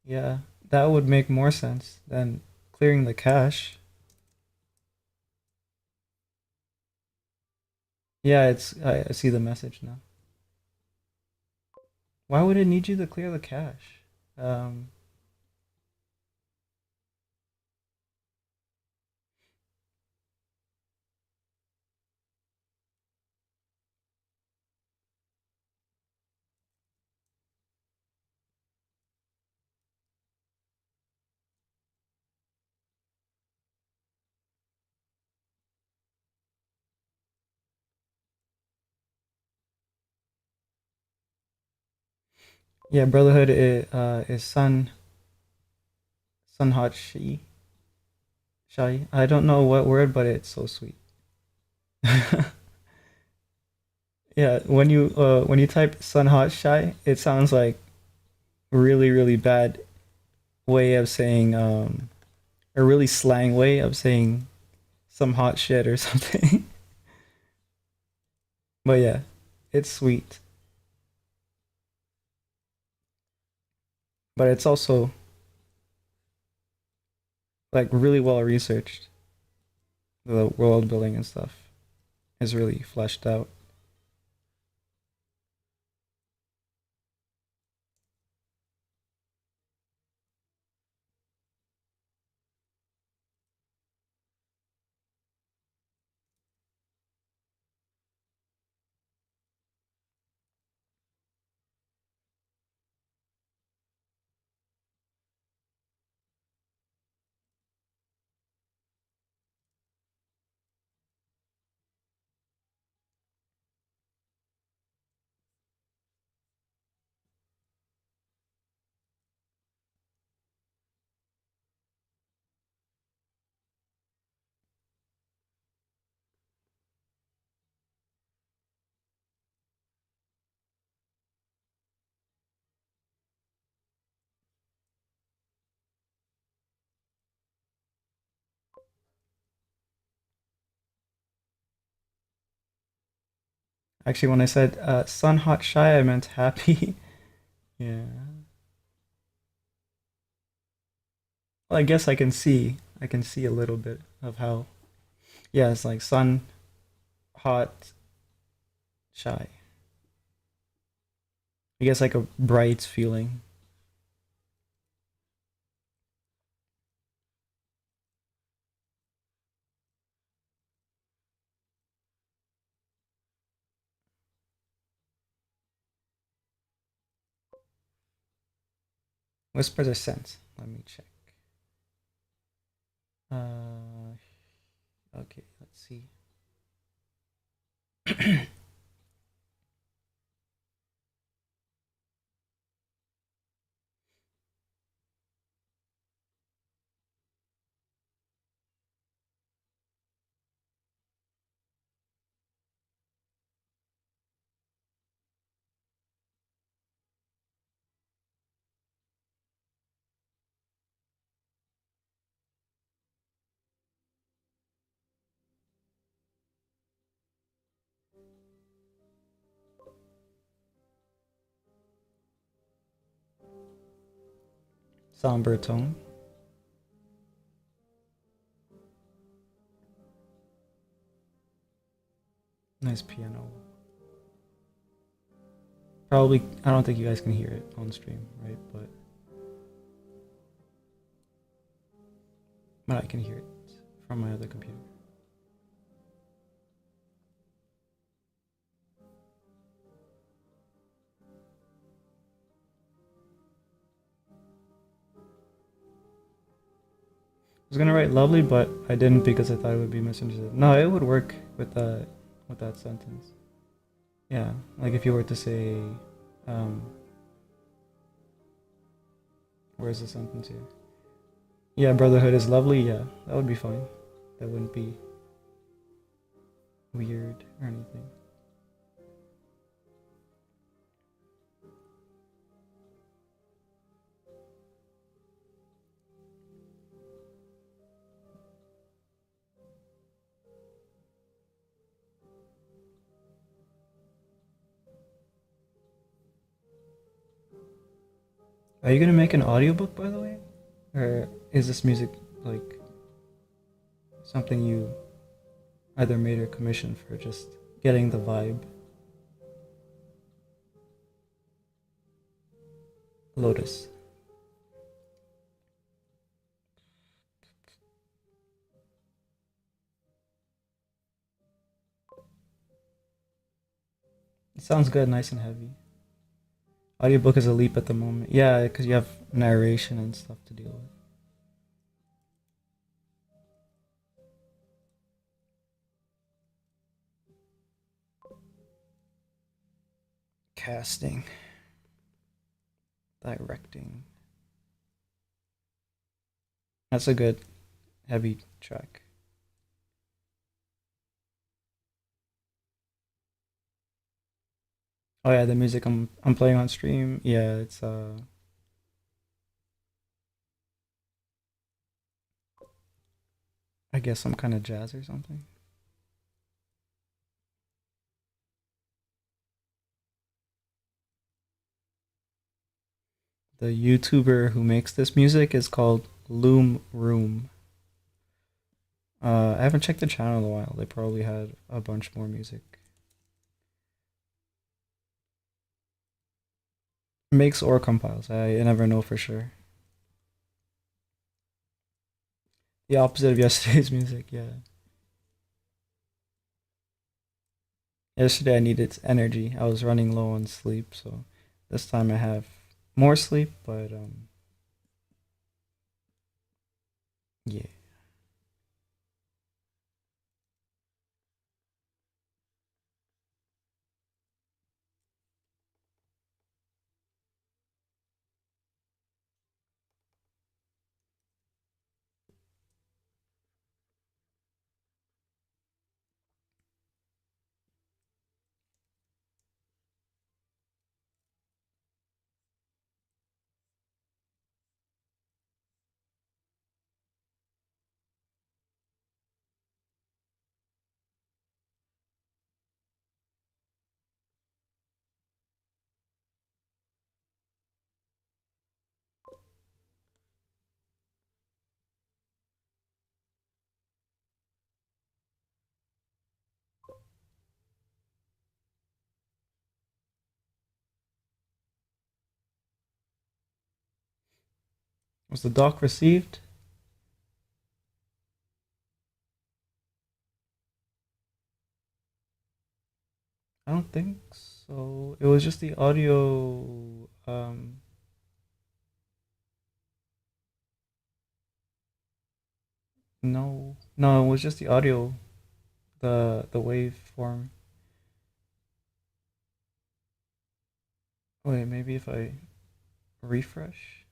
Yeah, that would make more sense than clearing the cache. Yeah, I see the message now. Why would it need you to clear the cache? Um, yeah, Brotherhood is Sun Hot Shai. I don't know what word, but it's so sweet. Yeah, when you type Sun Hot Shy, it sounds like really bad way of saying a really slang way of saying some hot shit or something. But yeah, it's sweet, but it's also like really well researched. The world building and stuff is really fleshed out. Actually, when I said sun hot shy, I meant happy. Yeah. Well, I guess I can see a little bit of how. Yeah, it's like sun hot shy. I guess like a bright feeling. Whispers are scents. Let me check. Uh, okay, let's see. Somber tone. Nice piano. Probably, I don't think you guys can hear it on stream, right? But I can hear it from my other computer. I was gonna write lovely, but I didn't because I thought it would be misunderstood. No, it would work with that sentence. Yeah, like if you were to say, um, where's the sentence here? Yeah, brotherhood is lovely. Yeah, that would be fine. That wouldn't be weird or anything. Are you gonna make an audiobook, by the way? Or is this music like something you either made or commissioned for just getting the vibe? Lotus. It sounds good, nice and heavy. Audiobook is a leap at the moment. Yeah, because you have narration and stuff to deal with. Casting, directing. That's a good heavy track. Oh yeah, the music I'm playing on stream. Yeah, it's I guess some kind of jazz or something. The YouTuber who makes this music is called Loom Room. I haven't checked the channel in a while. They probably had a bunch more music. Makes or compiles. I never know for sure. The opposite of yesterday's music, yeah. Yesterday I needed energy. I was running low on sleep, so this time I have more sleep, but yeah. Was the doc received? I don't think so. It was just the audio. No, no, it was just the audio, the waveform. Wait, maybe if I refresh.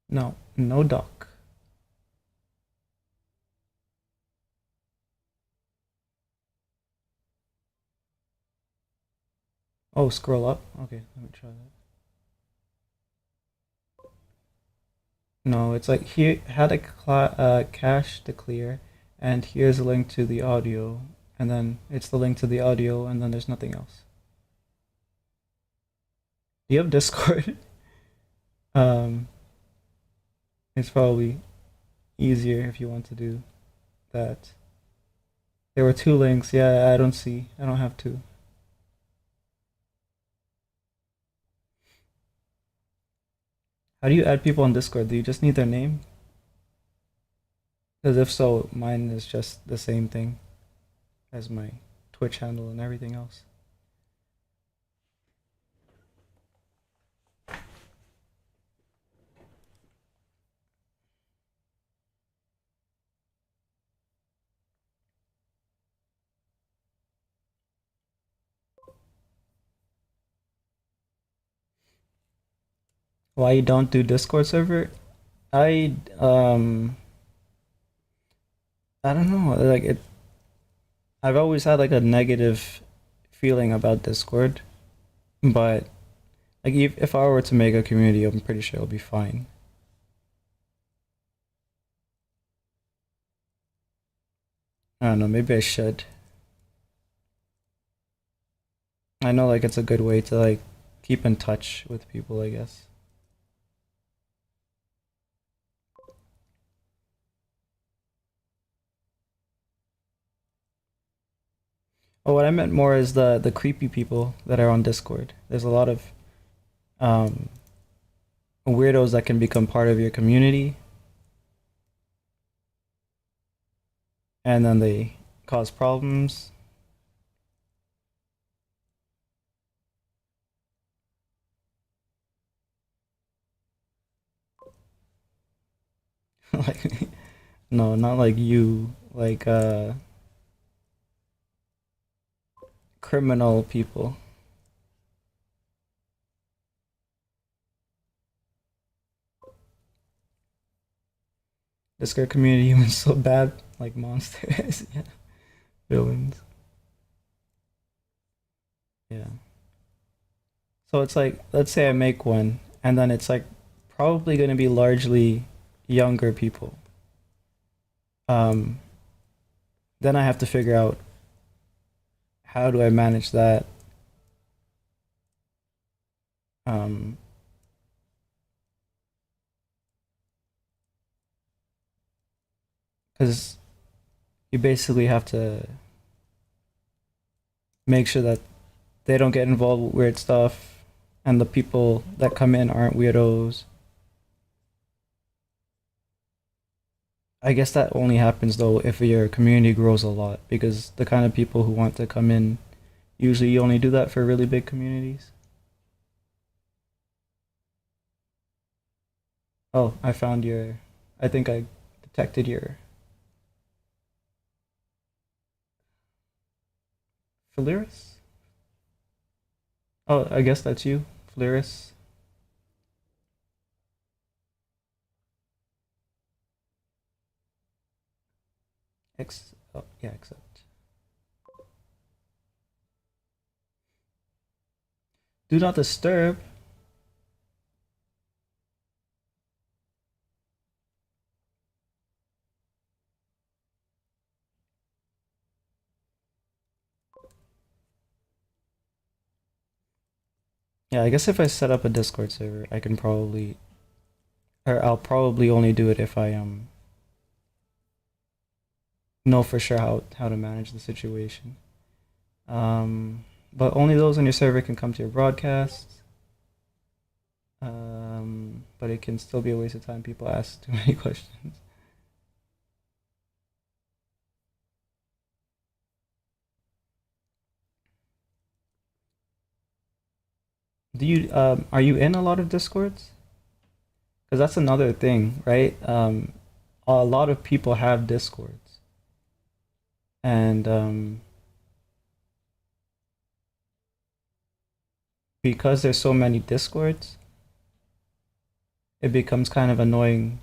No, no doc. Oh, scroll up. Okay, let me try that. No, it's like here had a cache to clear, and here's a link to the audio, and then it's the link to the audio, and then there's nothing else. Do you have Discord? um, it's probably easier if you want to do that. There were two links. Yeah, I don't see. I don't have two. How do you add people on Discord? Do you just need their name? Because if so, mine is just the same thing as my Twitch handle and everything else. Why you don't do Discord server? I I don't know. Like it, I've always had like a negative feeling about Discord, but like if I were to make a community, I'm pretty sure it'll be fine. I don't know. Maybe I should. I know like it's a good way to like keep in touch with people, I guess. Oh, what I meant more is the creepy people that are on Discord. There's a lot of um weirdos that can become part of your community, and then they cause problems. Like no, not like you, like criminal people. Discord community was so bad, like monsters. Yeah, villains. Yeah. So it's like, let's say I make one, and then it's like probably going to be largely younger people. Um, then I have to figure out how do I manage that. Um, because you basically have to make sure that they don't get involved with weird stuff, and the people that come in aren't weirdos. I guess that only happens though if your community grows a lot, because the kind of people who want to come in usually you only do that for really big communities. Oh, I found your. I think I detected your Phaleris. Oh, I guess that's you, Phaleris. Oh, yeah, accept. Do not disturb. Yeah, I guess if I set up a Discord server, I can probably or I'll probably only do it if I know for sure how to manage the situation. But only those on your server can come to your broadcasts. But it can still be a waste of time. People ask too many questions. Do you are you in a lot of discords? Because that's another thing, right? A lot of people have discords, and because there's so many discords, it becomes kind of annoying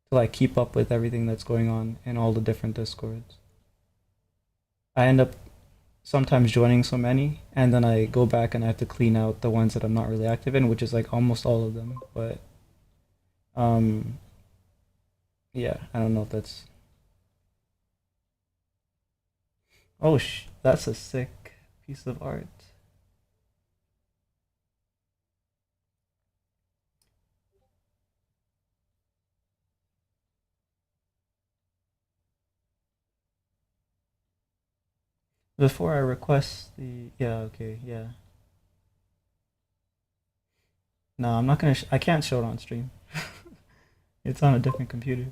to like keep up with everything that's going on in all the different discords. I end up sometimes joining so many, and then I go back and I have to clean out the ones that I'm not really active in, which is like almost all of them. But um, yeah, I don't know if that's. Oh, that's a sick piece of art. Before I request the, yeah, okay, yeah. No, I'm not gonna. I can't show it on stream. It's on a different computer.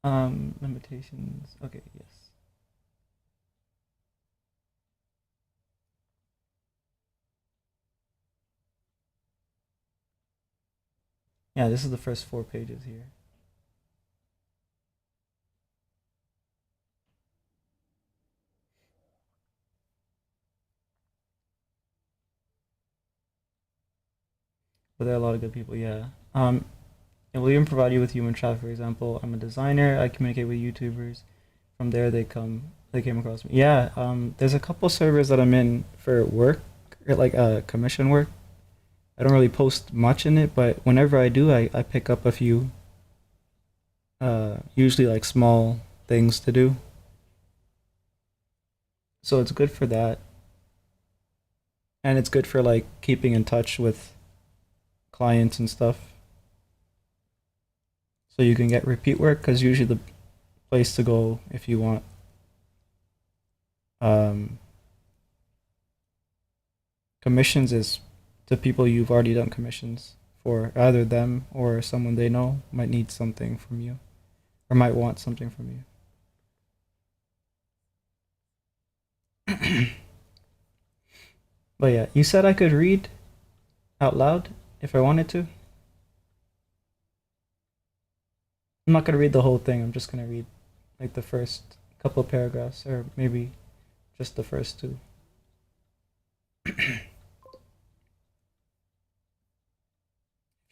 Limitations. Okay, yes. Yeah, this is the first 4 pages here. But there are a lot of good people. Yeah. It will even provide you with human traffic. For example, I'm a designer. I communicate with YouTubers. From there, they come. They came across me. Yeah. There's a couple servers that I'm in for work, or like commission work. I don't really post much in it, but whenever I do, I pick up a few. Usually like small things to do. So it's good for that, and it's good for like keeping in touch with clients and stuff. So you can get repeat work because usually the place to go if you want um, commissions is to people you've already done commissions for, either them or someone they know might need something from you or might want something from you. But yeah, you said I could read out loud if I wanted to. I'm not gonna read the whole thing. I'm just gonna read like the first couple of paragraphs, or maybe just the first two. If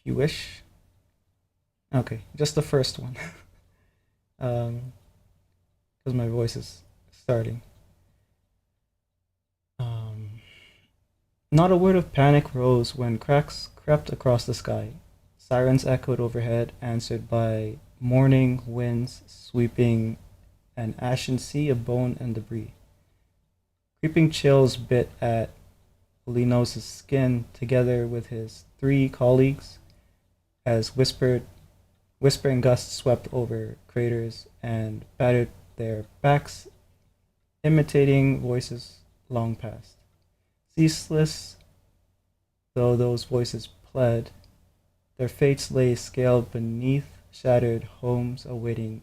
you wish. Okay, just the first one. Because my voice is starting. Um, Not a word of panic rose when cracks crept across the sky. Sirens echoed overhead, answered by morning winds sweeping an ashen sea of bone and debris. Creeping chills bit at Linos' skin together with his 3 colleagues as whispering gusts swept over craters and battered their backs, imitating voices long past. Ceaseless though those voices pled, their fates lay scaled beneath shattered homes awaiting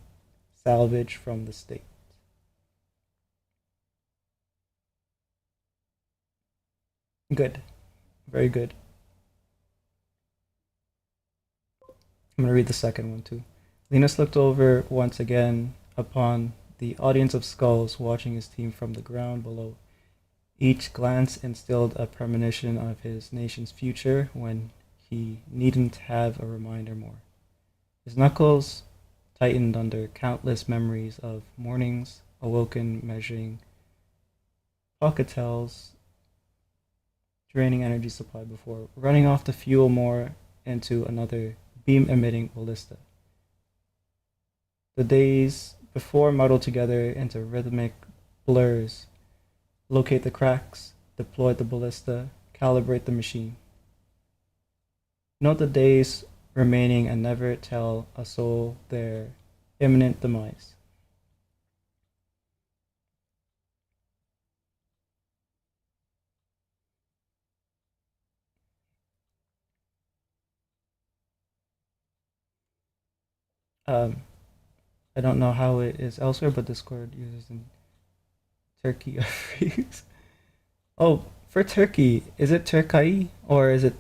salvage from the state. Good. Very good. I'm going to read the second one too. Linus looked over once again upon the audience of skulls watching his team from the ground below. Each glance instilled a premonition of his nation's future when he needn't have a reminder more. His knuckles tightened under countless memories of mornings awoken measuring pocketels draining energy supply before running off to fuel more into another beam emitting ballista. The days before muddled together into rhythmic blurs, locate the cracks, deploy the ballista, calibrate the machine. Note the days remaining and never tell a soul their imminent demise. Um, I don't know how it is elsewhere, but Discord uses in Turkey a phrase. Oh, for Turkey, is it Turkey or is it?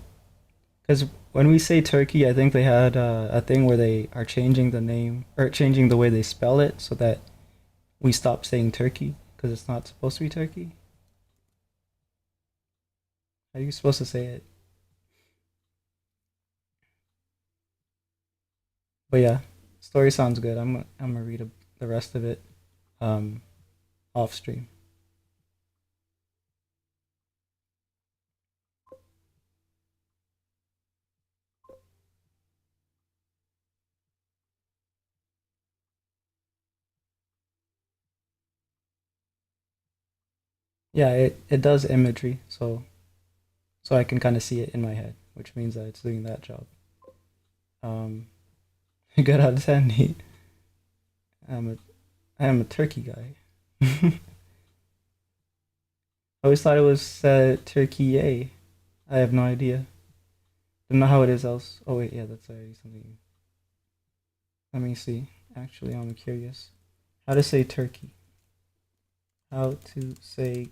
Because when we say Turkey, I think they had a thing where they are changing the name or changing the way they spell it so that we stop saying Turkey because it's not supposed to be Turkey. How are you supposed to say it? But yeah, story sounds good. I'm gonna read the rest of it um off stream. Yeah, it does imagery, so I can kind of see it in my head, which means that it's doing that job. Um, good out of 10. I'm a I'm a turkey guy. I always thought it was turkey. I have no idea. Don't know how it is else. Oh wait, yeah, that's already something. Let me see. Actually, I'm curious. How to say Turkey? How to say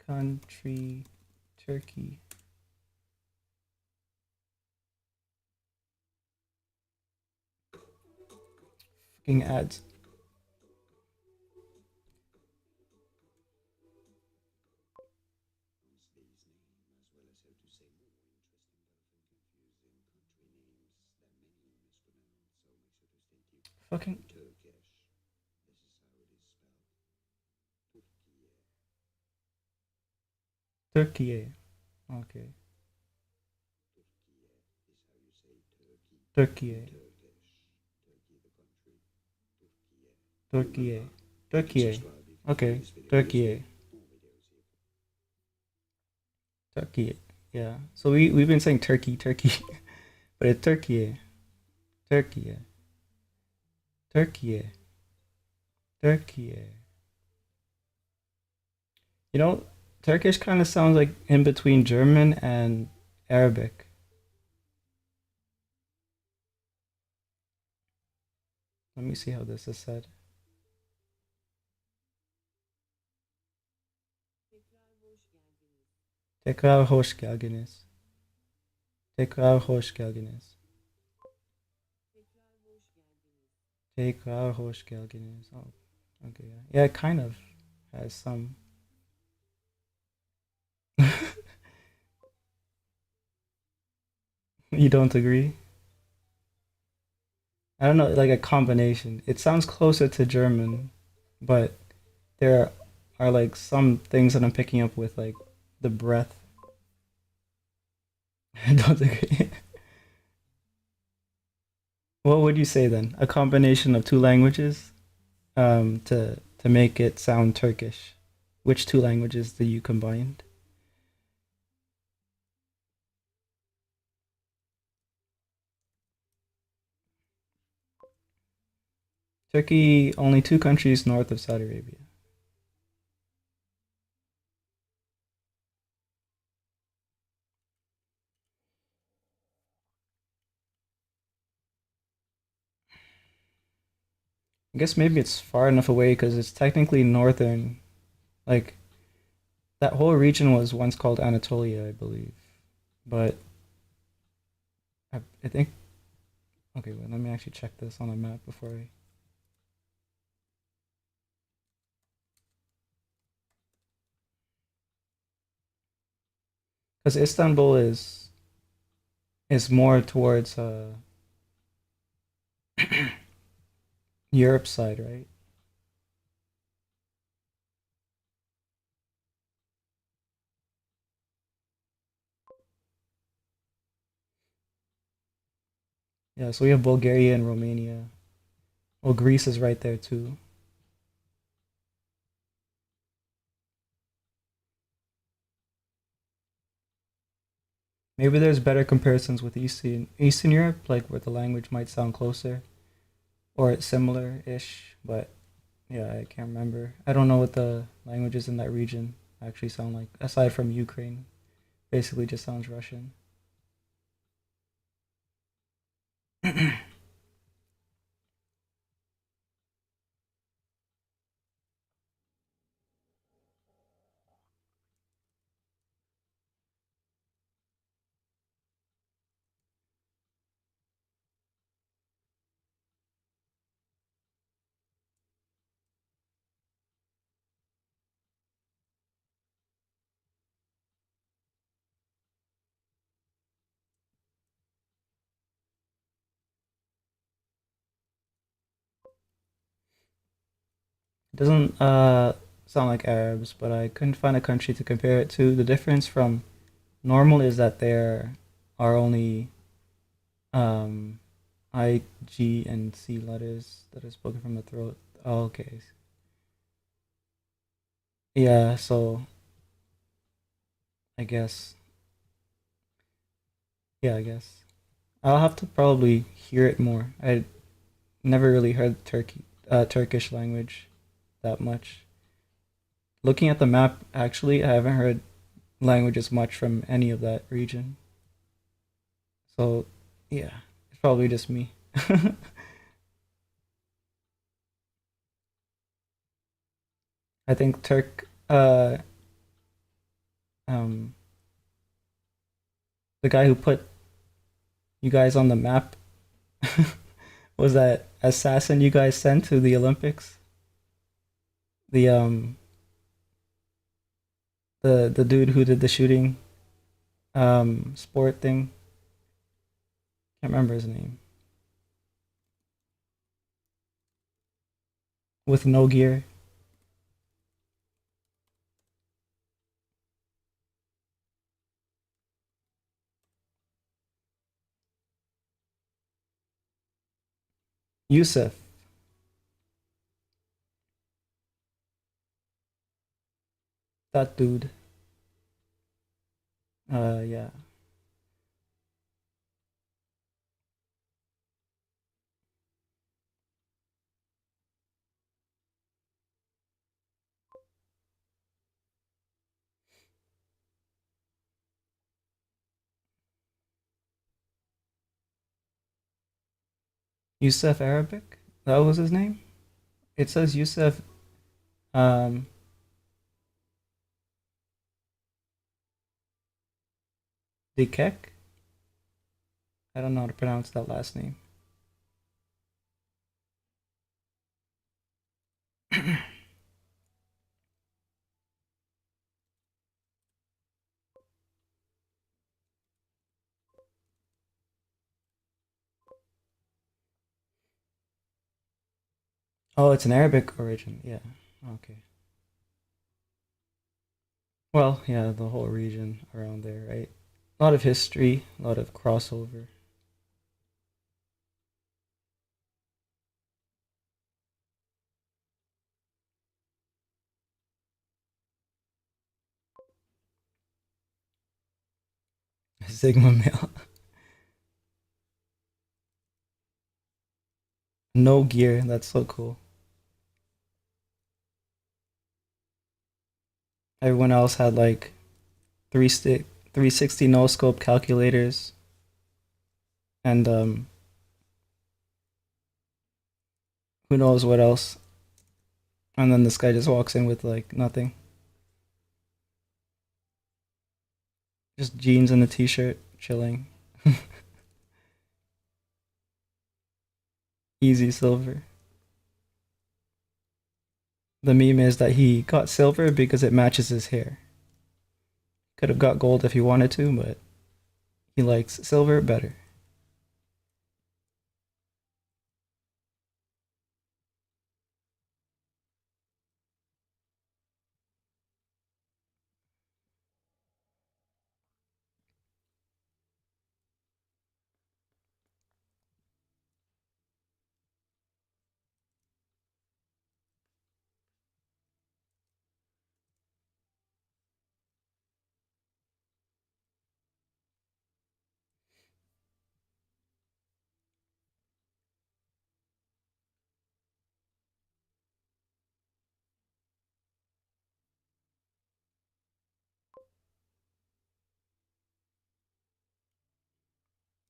country Turkey? Fucking ads. Fucking Turkey. Okay. Turkey. Turkey. Turkey. Okay. Turkey. Turkey. Yeah. So we've been saying Turkey, Turkey, but it's Turkey. Turkey. Turkey. Turkey. You know, Turkish kind of sounds like in between German and Arabic. Let me see how this is said. Tekrar hoş geldiniz. Tekrar hoş geldiniz. Tekrar hoş geldiniz. Oh, okay. Yeah, yeah, it kind of has some. You don't agree? I don't know, like a combination. It sounds closer to German, but there are like some things that I'm picking up with like the breath. I don't agree. What would you say then? A combination of two languages to make it sound Turkish. Which two languages do you combine? Turkey, only two countries north of Saudi Arabia. I guess maybe it's far enough away because it's technically northern. Like that whole region was once called Anatolia, I believe. But I think okay, wait, let me actually check this on a map before I. Because Istanbul is more towards Europe side, right? Yeah, so we have Bulgaria and Romania. Well, Greece is right there too. Maybe there's better comparisons with Eastern Europe, like where the language might sound closer or it's similar-ish, but yeah, I can't remember. I don't know what the languages in that region actually sound like, aside from Ukraine. Basically just sounds Russian. It doesn't sound like Arabs, but I couldn't find a country to compare it to. The difference from normal is that there are only um, I, G, and C letters that are spoken from the throat. Oh, okay. Yeah, so I guess. Yeah, I guess. I'll have to probably hear it more. I never really heard Turkish language that much. Looking at the map, actually, I haven't heard languages much from any of that region. So, yeah, it's probably just me. I think um, the guy who put you guys on the map was that assassin you guys sent to the Olympics. The the dude who did the shooting sport thing. Can't remember his name. With no gear. Yusuf, that dude. Yeah. Yusuf Arabic. That was his name. It says Yusuf um Dikek. I don't know how to pronounce that last name. Oh, it's an Arabic origin. Yeah. Okay. Well, yeah, the whole region around there, right? A lot of history, a lot of crossover. Sigma male. No gear. That's so cool. Everyone else had like 360 no scope calculators and who knows what else. And then this guy just walks in with like nothing. Just jeans and a t-shirt, chilling. Easy silver. The meme is that he got silver because it matches his hair. Could have got gold if he wanted to, but he likes silver better.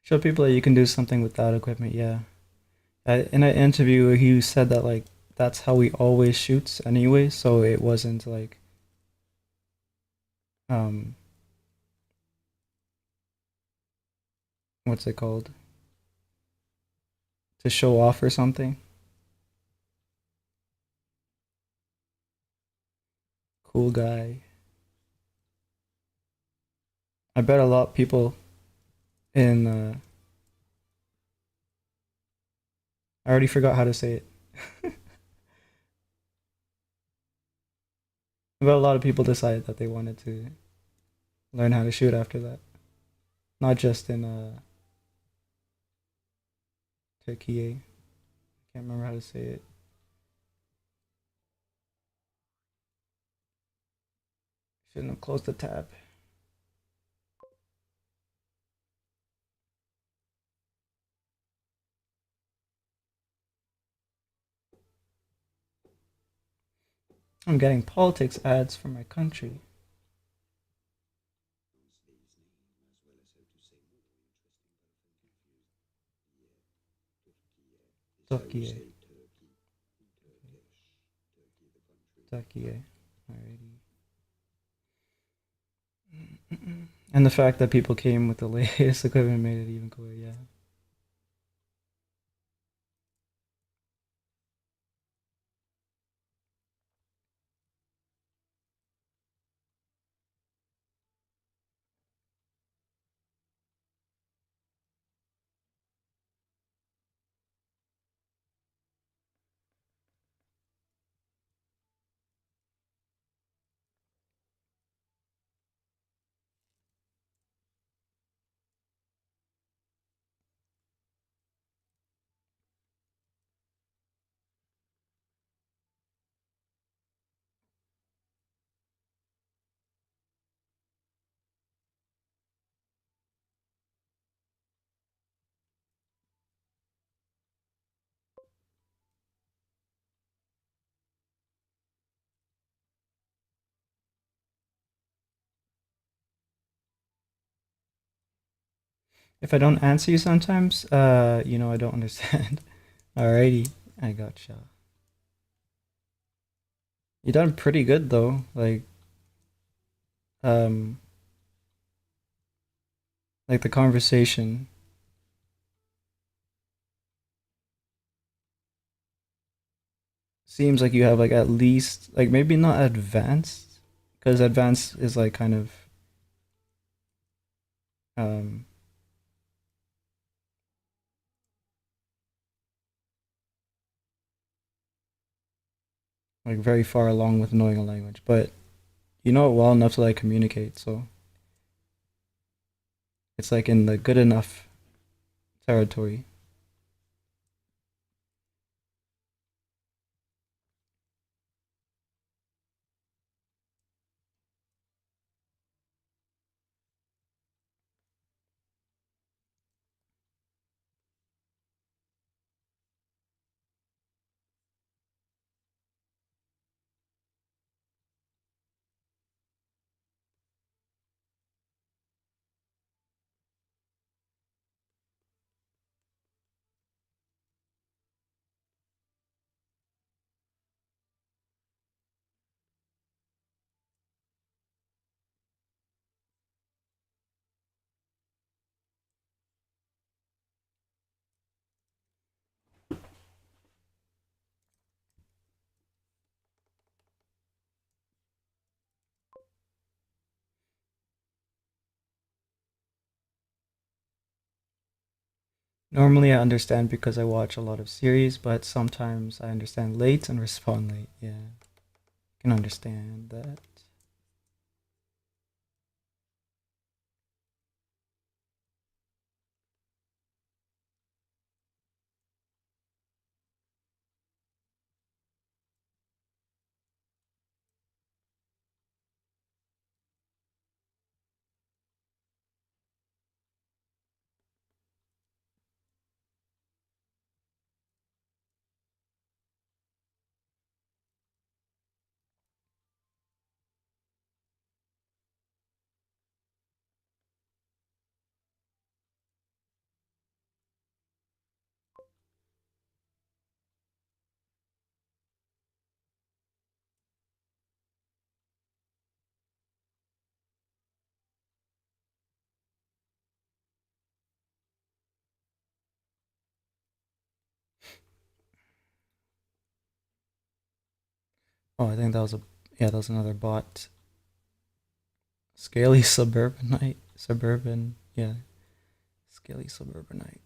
Show people that you can do something without equipment. Yeah. In an interview, he said that like that's how he always shoots anyway. So it wasn't like um what's it called, to show off or something. Cool guy. I bet a lot of people in I already forgot how to say it. I bet a lot of people decided that they wanted to learn how to shoot after that. Not just in Turkey. I can't remember how to say it. Shouldn't have closed the tab. I'm getting politics ads for my country. Turkey. Turkey. Alrighty. And the fact that people came with the latest equipment made it even cooler, yeah. If I don't answer you sometimes, I don't understand. Alrighty, I gotcha. You done pretty good though. Um, like the conversation seems like you have like at least like maybe not advanced, because advanced is like kind of um like very far along with knowing a language, but you know it well enough to like communicate. So it's like in the good enough territory. Normally I understand because I watch a lot of series, but sometimes I understand late and respond late. Yeah, I can understand that. Oh, I think that was a yeah, that was another bot. Scaly suburbanite, suburban, yeah, scaly suburbanite.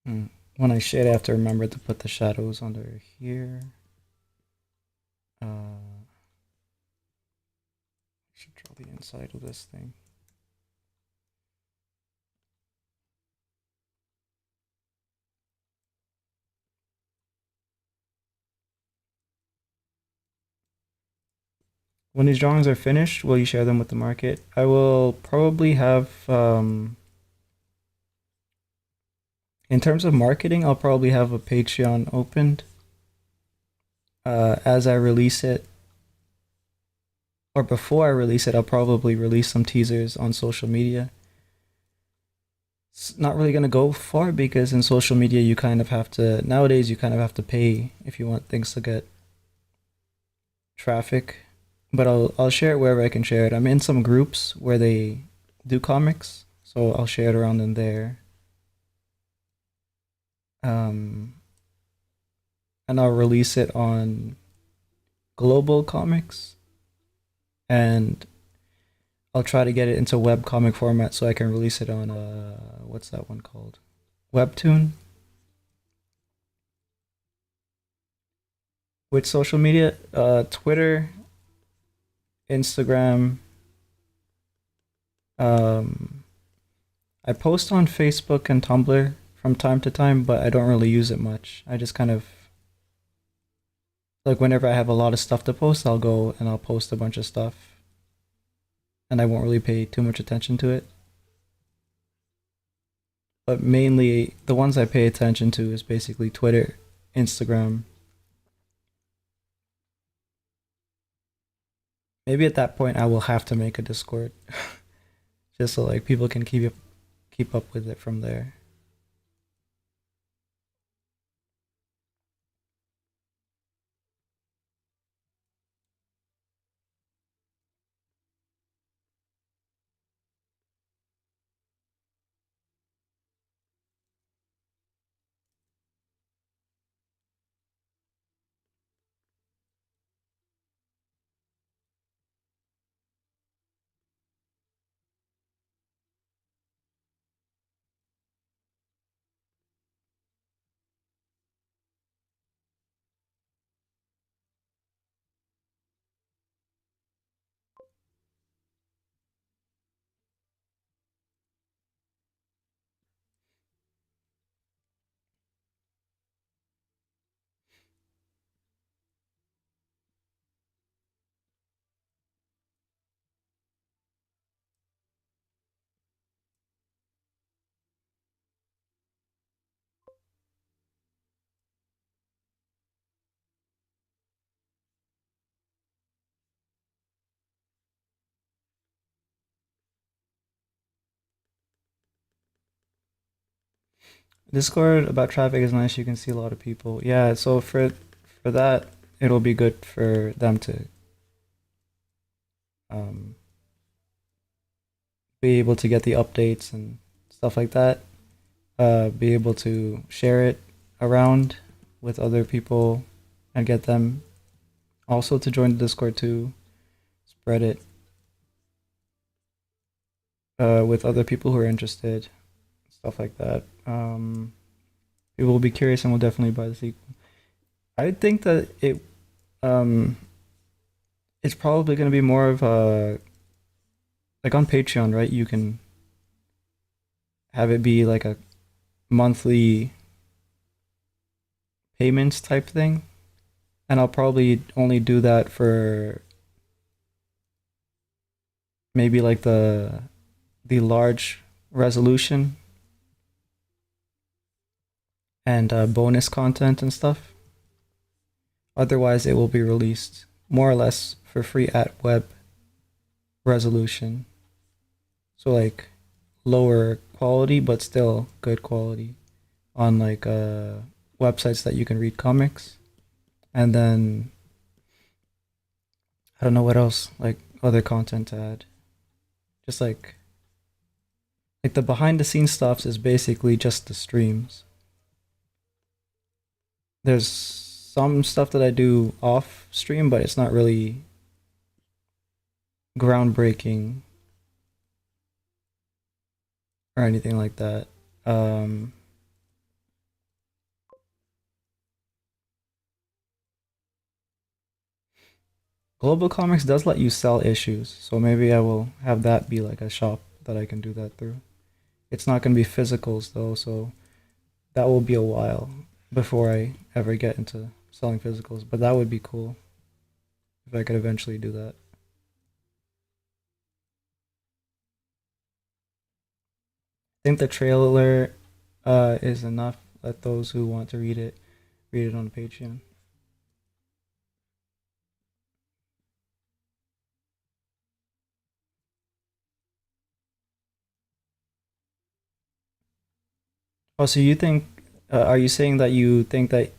Hmm. When I shade, I have to remember to put the shadows under here. I should draw the inside of this thing. When these drawings are finished, will you share them with the market? I will probably have, in terms of marketing, I'll probably have a Patreon opened as I release it, or before I release it, I'll probably release some teasers on social media. It's not really going to go far because in social media, you kind of have to, nowadays, you kind of have to pay if you want things to get traffic. But I'll share it wherever I can share it. I'm in some groups where they do comics, so I'll share it around in there. Um, and I'll release it on global comics, and I'll try to get it into webcomic format so I can release it on what's that one called? Webtoon. With social media, Twitter, Instagram. Um, I post on Facebook and Tumblr from time to time, but I don't really use it much. I just kind of like whenever I have a lot of stuff to post, I'll go and I'll post a bunch of stuff, and I won't really pay too much attention to it. But mainly, the ones I pay attention to is basically Twitter, Instagram. Maybe at that point, I will have to make a Discord just so like people can keep up with it from there. Discord about traffic is nice. You can see a lot of people. Yeah, so for that, it'll be good for them to um, be able to get the updates and stuff like that. Be able to share it around with other people and get them also to join the Discord to spread it with other people who are interested, stuff like that. People will be curious and will definitely buy the sequel. I think that um, it's probably going to be more of a like on Patreon, right? You can have it be like a monthly payments type thing, and I'll probably only do that for maybe like the large resolution and bonus content and stuff. Otherwise, it will be released more or less for free at web resolution. So like lower quality, but still good quality on like websites that you can read comics. And then I don't know what else, like other content to add. Just like the behind the scenes stuff is basically just the streams. There's some stuff that I do off stream, but it's not really groundbreaking or anything like that. Um, Global Comics does let you sell issues, so maybe I will have that be like a shop that I can do that through. It's not going to be physicals though, so that will be a while before I ever get into selling physicals, but that would be cool if I could eventually do that. I think the trailer is enough. Let those who want to read it on Patreon. Oh, so you think? Are you saying that you think that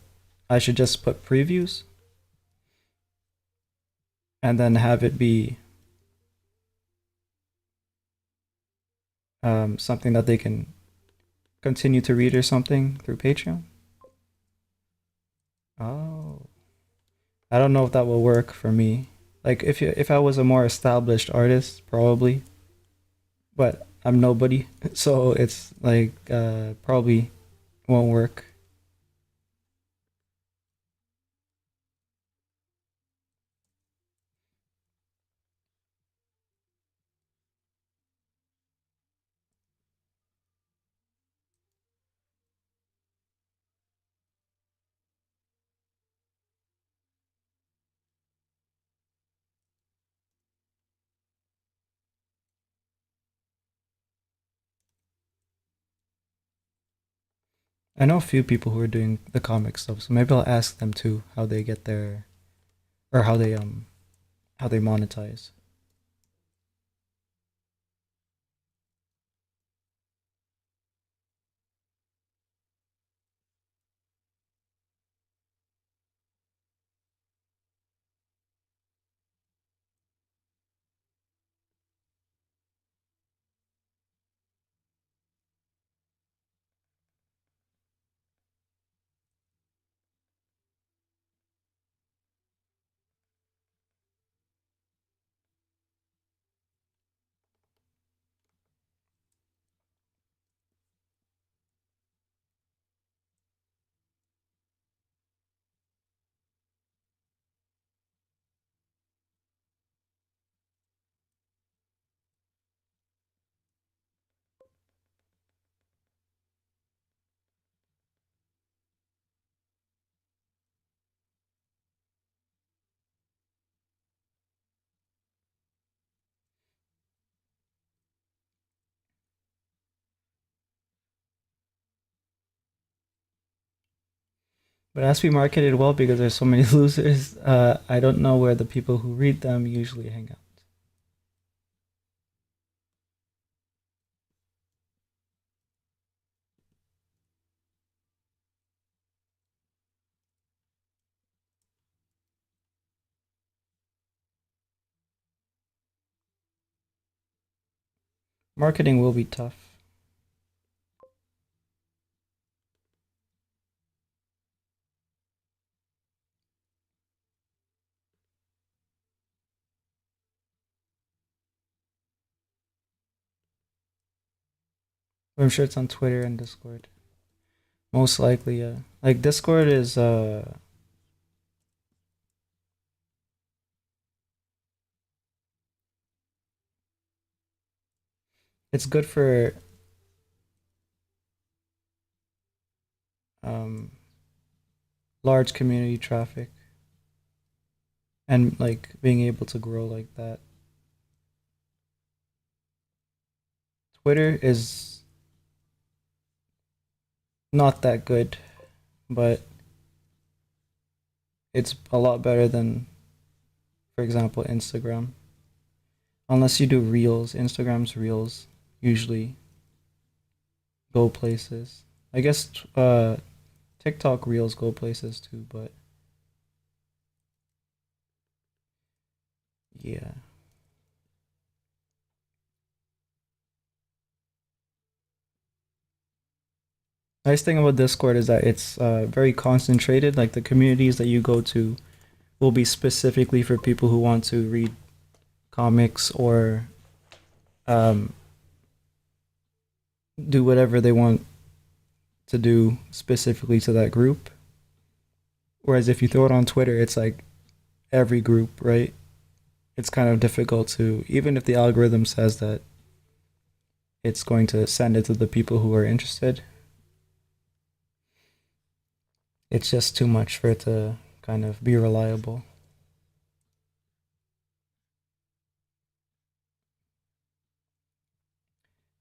I should just put previews and then have it be something that they can continue to read or something through Patreon? Oh, I don't know if that will work for me. Like if I was a more established artist, probably, but I'm nobody, so it's like probably won't work. I know a few people who are doing the comic stuff, so maybe I'll ask them too how they get their or how they monetize. But it has to be marketed well because there's so many losers. I don't know where the people who read them usually hang out. Marketing will be tough. I'm sure it's on Twitter and Discord. Most likely, yeah. Like Discord is it's good for um large community traffic and like being able to grow like that. Twitter is not that good, but it's a lot better than, for example, Instagram. Unless you do reels, Instagram's reels usually go places. I guess TikTok reels go places too, but yeah. Nice thing about Discord is that it's very concentrated. Like the communities that you go to will be specifically for people who want to read comics or um, do whatever they want to do specifically to that group. Whereas if you throw it on Twitter, it's like every group, right? It's kind of difficult to, even if the algorithm says that it's going to send it to the people who are interested, it's just too much for it to kind of be reliable.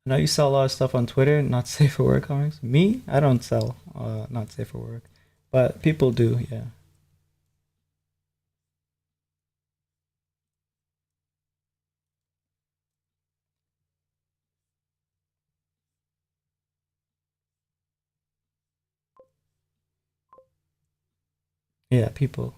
I know you sell a lot of stuff on Twitter, not safe for work comics. Me, I don't sell not safe for work, but people do, yeah. Yeah, people.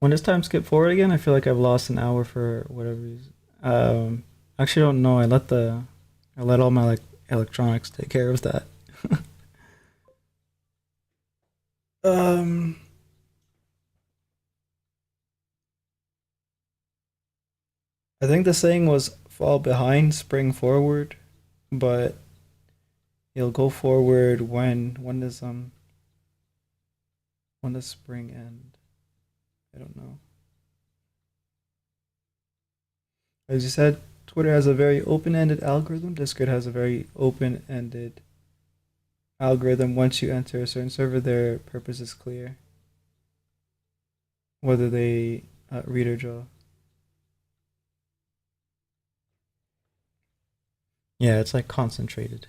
When does time skip forward again? I feel like I've lost an hour for whatever reason. Actually don't know. I let all my like electronics take care of that. Um, I think the saying was fall behind, spring forward, but you'll go forward when does spring end? I don't know. As you said, Twitter has a very open-ended algorithm. Discord has a very open-ended algorithm. Once you enter a certain server, their purpose is clear. Whether they read or draw. Yeah, it's like concentrated.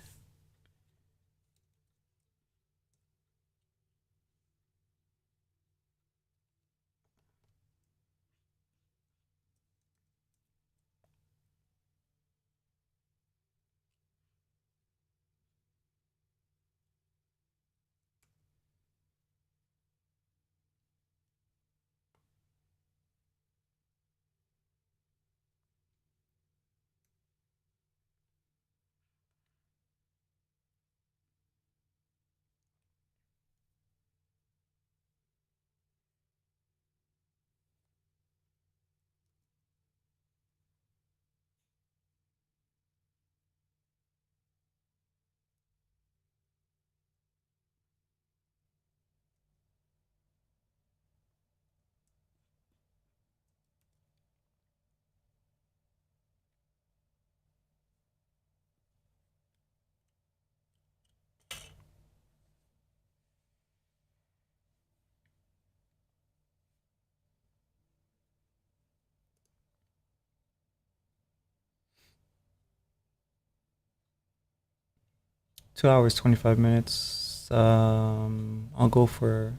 2 hours, 25 minutes. I'll go for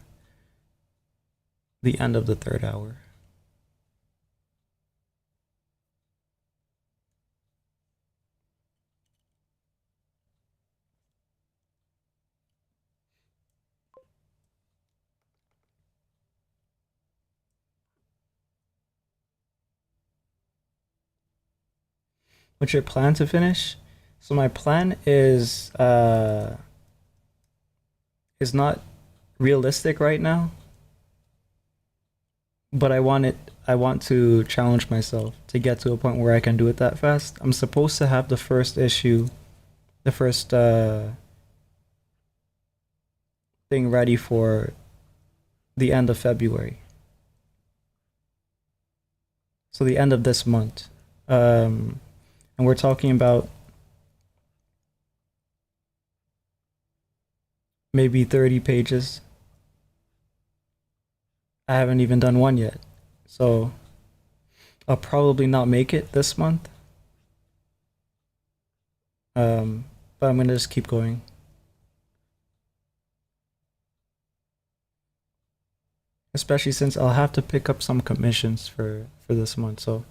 the end of the third hour. What's your plan to finish? So my plan is not realistic right now. but I want to challenge myself to get to a point where I can do it that fast. I'm supposed to have the first issue, the first thing ready for the end of February. So the end of this month. And we're talking about maybe 30 pages. I haven't even done one yet. So I'll probably not make it this month. But I'm gonna just keep going. Especially since I'll have to pick up some commissions for this month. So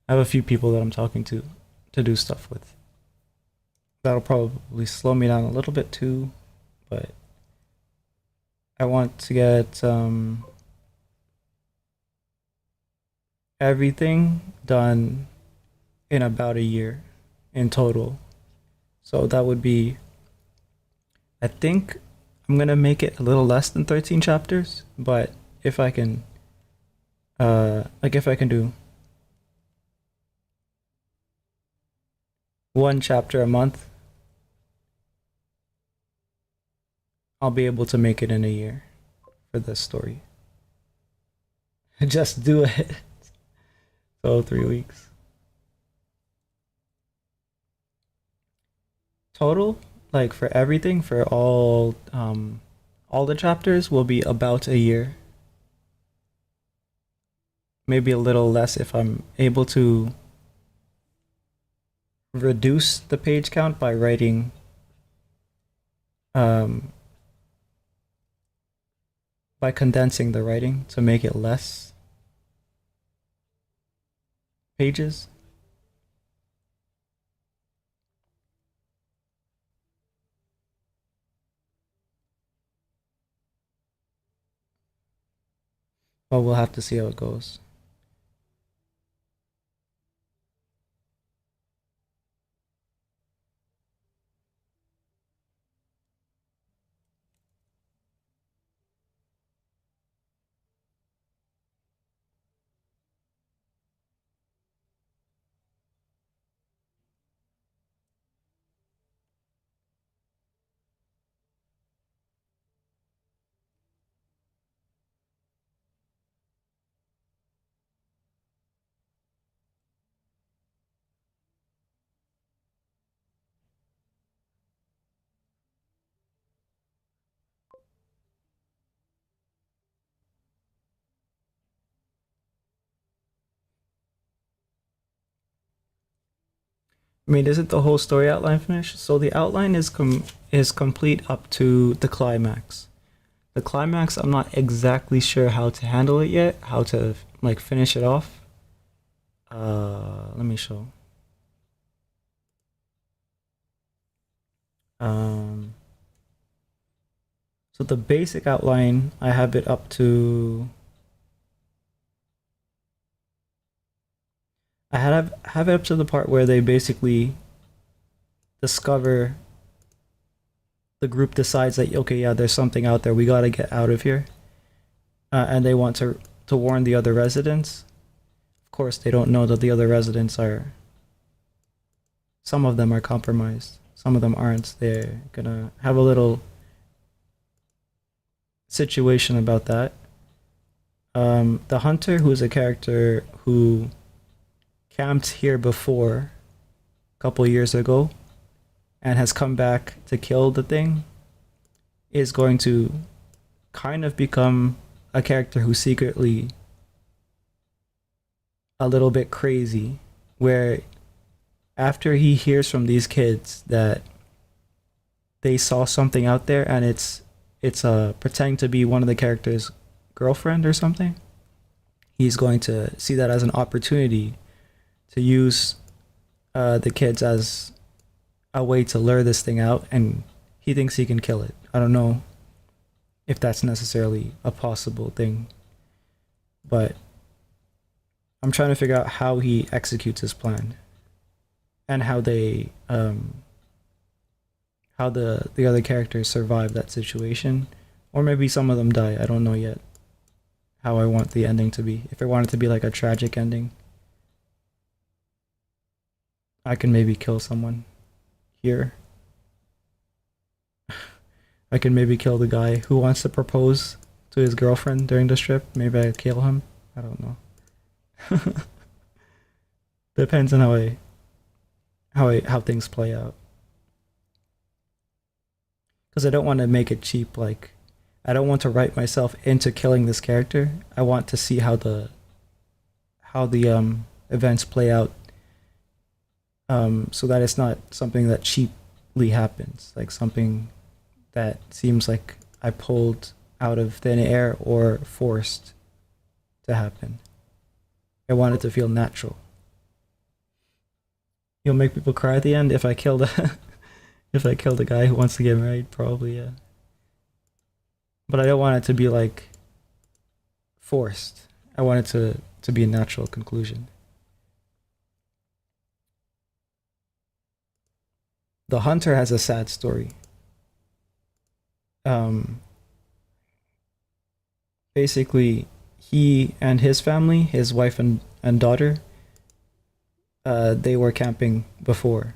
I have a few people that I'm talking to do stuff with. That'll probably slow me down a little bit too, but I want to get everything done in about a year in total. So that would be, I think I'm gonna make it a little less than 13 chapters, but if I can, if I can do one chapter a month, I'll be able to make it in a year for this story. Just do it. So 3 weeks. Total, like for everything, for all the chapters will be about a year. Maybe a little less if I'm able to reduce the page count by writing by condensing the writing to make it less pages. But we'll have to see how it goes. I mean, isn't the whole story outline finished? So the outline is complete up to the climax. The climax, I'm not exactly sure how to handle it yet, how to like finish it off. Let me show. So the basic outline, I have it up to. Have it up to the part where they basically discover. The group decides that okay, yeah, there's something out there. We gotta get out of here, and they want to warn the other residents. Of course, they don't know that the other residents are. Some of them are compromised. Some of them aren't. They're gonna have a little situation about that. The hunter, who's a character who camped here before, a couple years ago, and has come back to kill the thing, is going to kind of become a character who's secretly a little bit crazy, where after he hears from these kids that they saw something out there and it's pretending to be one of the characters' girlfriend or something, he's going to see that as an opportunity to use the kids as a way to lure this thing out, and he thinks he can kill it. I don't know if that's necessarily a possible thing, but I'm trying to figure out how he executes his plan and how they how the other characters survive that situation, or maybe some of them die. I don't know yet how I want the ending to be. If I want it to be like a tragic ending, I can maybe kill someone here. I can maybe kill the guy who wants to propose to his girlfriend during this trip. Maybe I kill him. I don't know. Depends on how things play out. Because I don't want to make it cheap. Like, I don't want to write myself into killing this character. I want to see how the events play out, so that it's not something that cheaply happens, like something that seems like I pulled out of thin air or forced to happen. I want it to feel natural. You'll make people cry at the end if I kill the if I kill the guy who wants to get married, probably, yeah. But I don't want it to be like forced. I want it to be a natural conclusion. The hunter has a sad story. Um, Basically, he and his family, his wife and daughter, they were camping before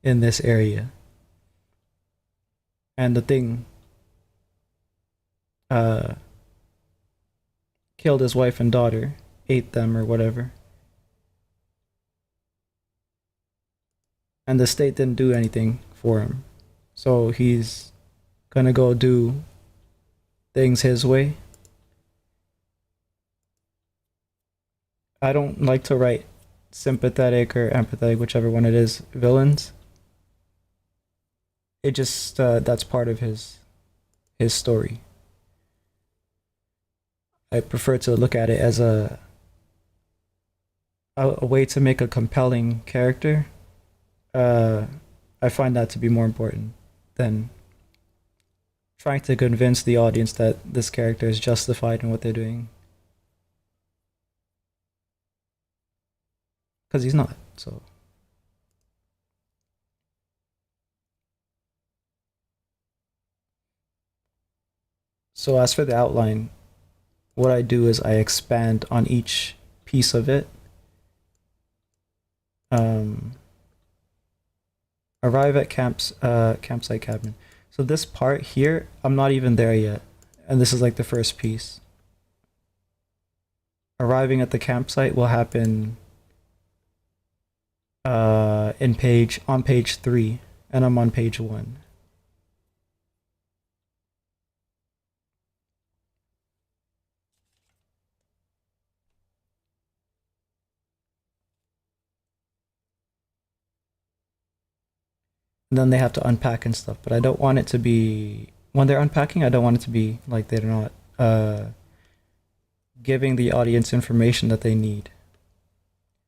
in this area, and the thing uh, killed his wife and daughter, ate them or whatever, and the state didn't do anything for him. So he's gonna go do things his way. I don't like to write sympathetic or empathetic, whichever one it is, villains. It just that's part of his story. I prefer to look at it as a way to make a compelling character. uh, I find that to be more important than trying to convince the audience that this character is justified in what they're doing, because he's not. So as for the outline, what I do is I expand on each piece of it. Um, Arrive at campsite cabin. So this part here, I'm not even there yet, and this is like the first piece. Arriving at the campsite will happen in page on page 3, and I'm on page 1. And then they have to unpack and stuff, but I don't want it to be, when they're unpacking, I don't want it to be like they're not giving the audience information that they need.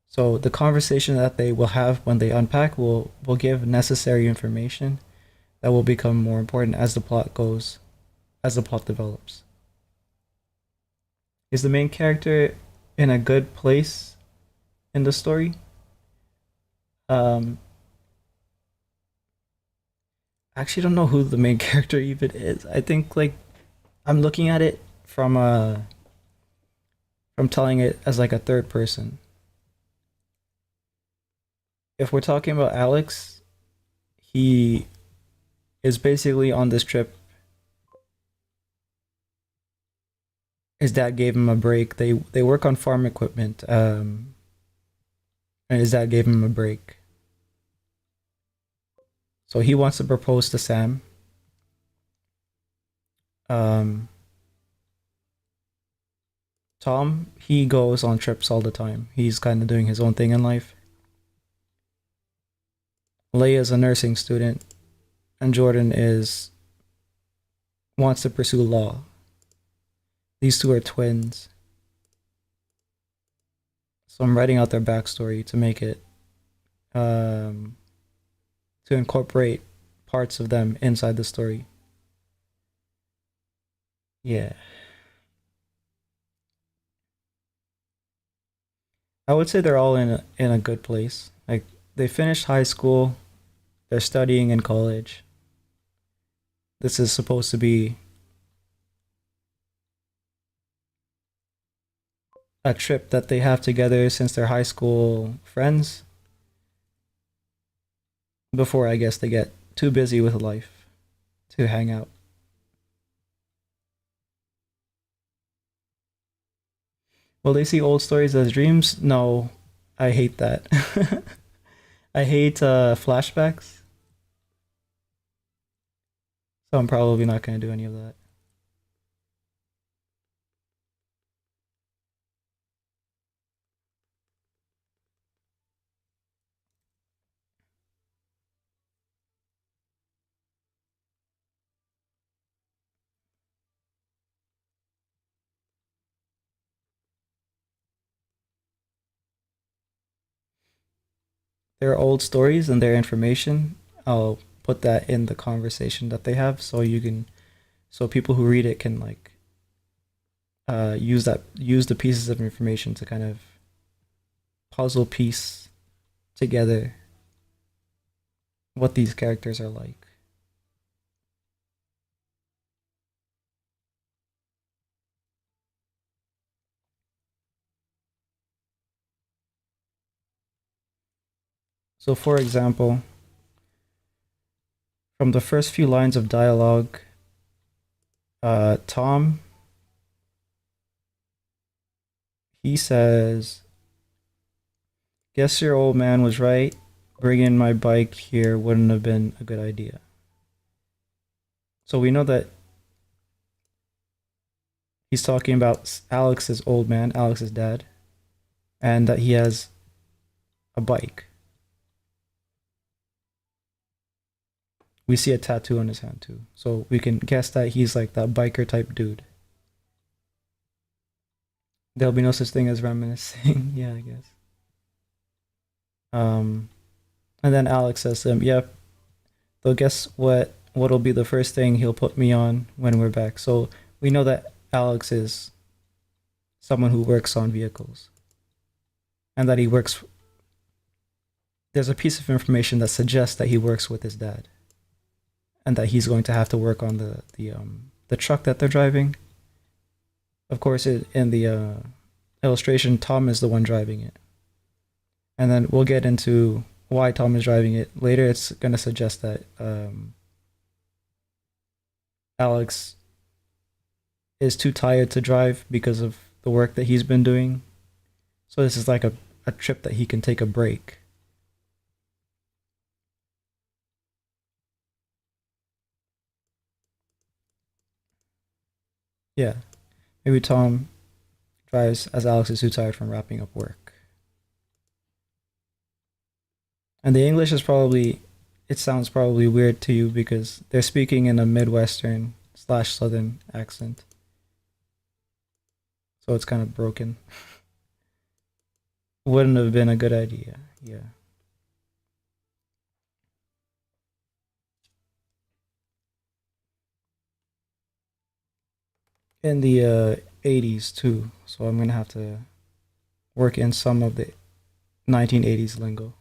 So the conversation that they will have when they unpack will give necessary information that will become more important as the plot goes, as the plot develops. Is the main character in a good place in the story? Um, I actually don't know who the main character even is. I think like I'm looking at it from telling it as like a third person. If we're talking about Alex, he is basically on this trip. His dad gave him a break. They work on farm equipment, and his dad gave him a break. So he wants to propose to Sam. Um, Tom, he goes on trips all the time. He's kind of doing his own thing in life. Leia's a nursing student, and Jordan is wants to pursue law. These two are twins. So I'm writing out their backstory to make it to incorporate parts of them inside the story. Yeah. I would say they're all in a good place. Like they finished high school, they're studying in college. This is supposed to be a trip that they have together since they're high school friends before I guess they get too busy with life to hang out. Will they see old stories as dreams? No, I hate that. I hate flashbacks, so I'm probably not going to do any of that. Their old stories and their information, I'll put that in the conversation that they have, so you can, so people who read it can like use the pieces of information to kind of puzzle piece together what these characters are like. So, for example, from the first few lines of dialogue, Tom, he says, "Guess your old man was right. Bringing my bike here wouldn't have been a good idea." So we know that he's talking about Alex's old man, Alex's dad, and that he has a bike. We see a tattoo on his hand too, so we can guess that he's like that biker type dude. There'll be no such thing as reminiscing. Yeah, I guess. Um, and then Alex says to him, "Yep. So guess what? What'll be the first thing he'll put me on when we're back?" So we know that Alex is someone who works on vehicles, and that he works. There's a piece of information that suggests that he works with his dad, and that he's going to have to work on the truck that they're driving. Of course, in the illustration, Tom is the one driving it, and then we'll get into why Tom is driving it later. It's going to suggest that Alex is too tired to drive because of the work that he's been doing. So this is like a trip that he can take a break. Yeah, maybe Tom drives as Alex is too tired from wrapping up work. And the English is probably, it sounds probably weird to you because they're speaking in a Midwestern slash Southern accent. So it's kind of broken. Wouldn't have been a good idea. Yeah. In the 80s too. So I'm going to have to work in some of the 1980s lingo.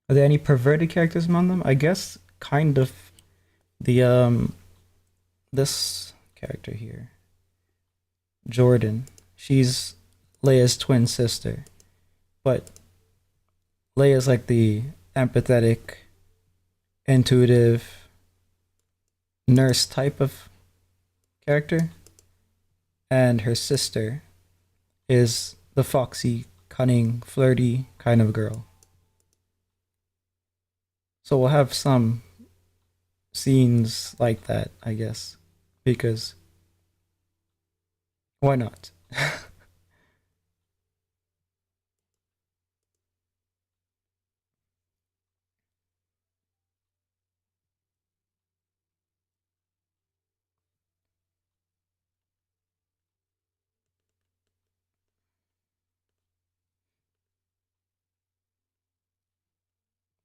Are there any perverted characters among them? I guess kind of the this character here, Jordan. She's Leia's twin sister, but Leia's like the empathetic, intuitive nurse type of character, and her sister is the foxy, cunning, flirty kind of girl. So we'll have some scenes like that, I guess, because why not?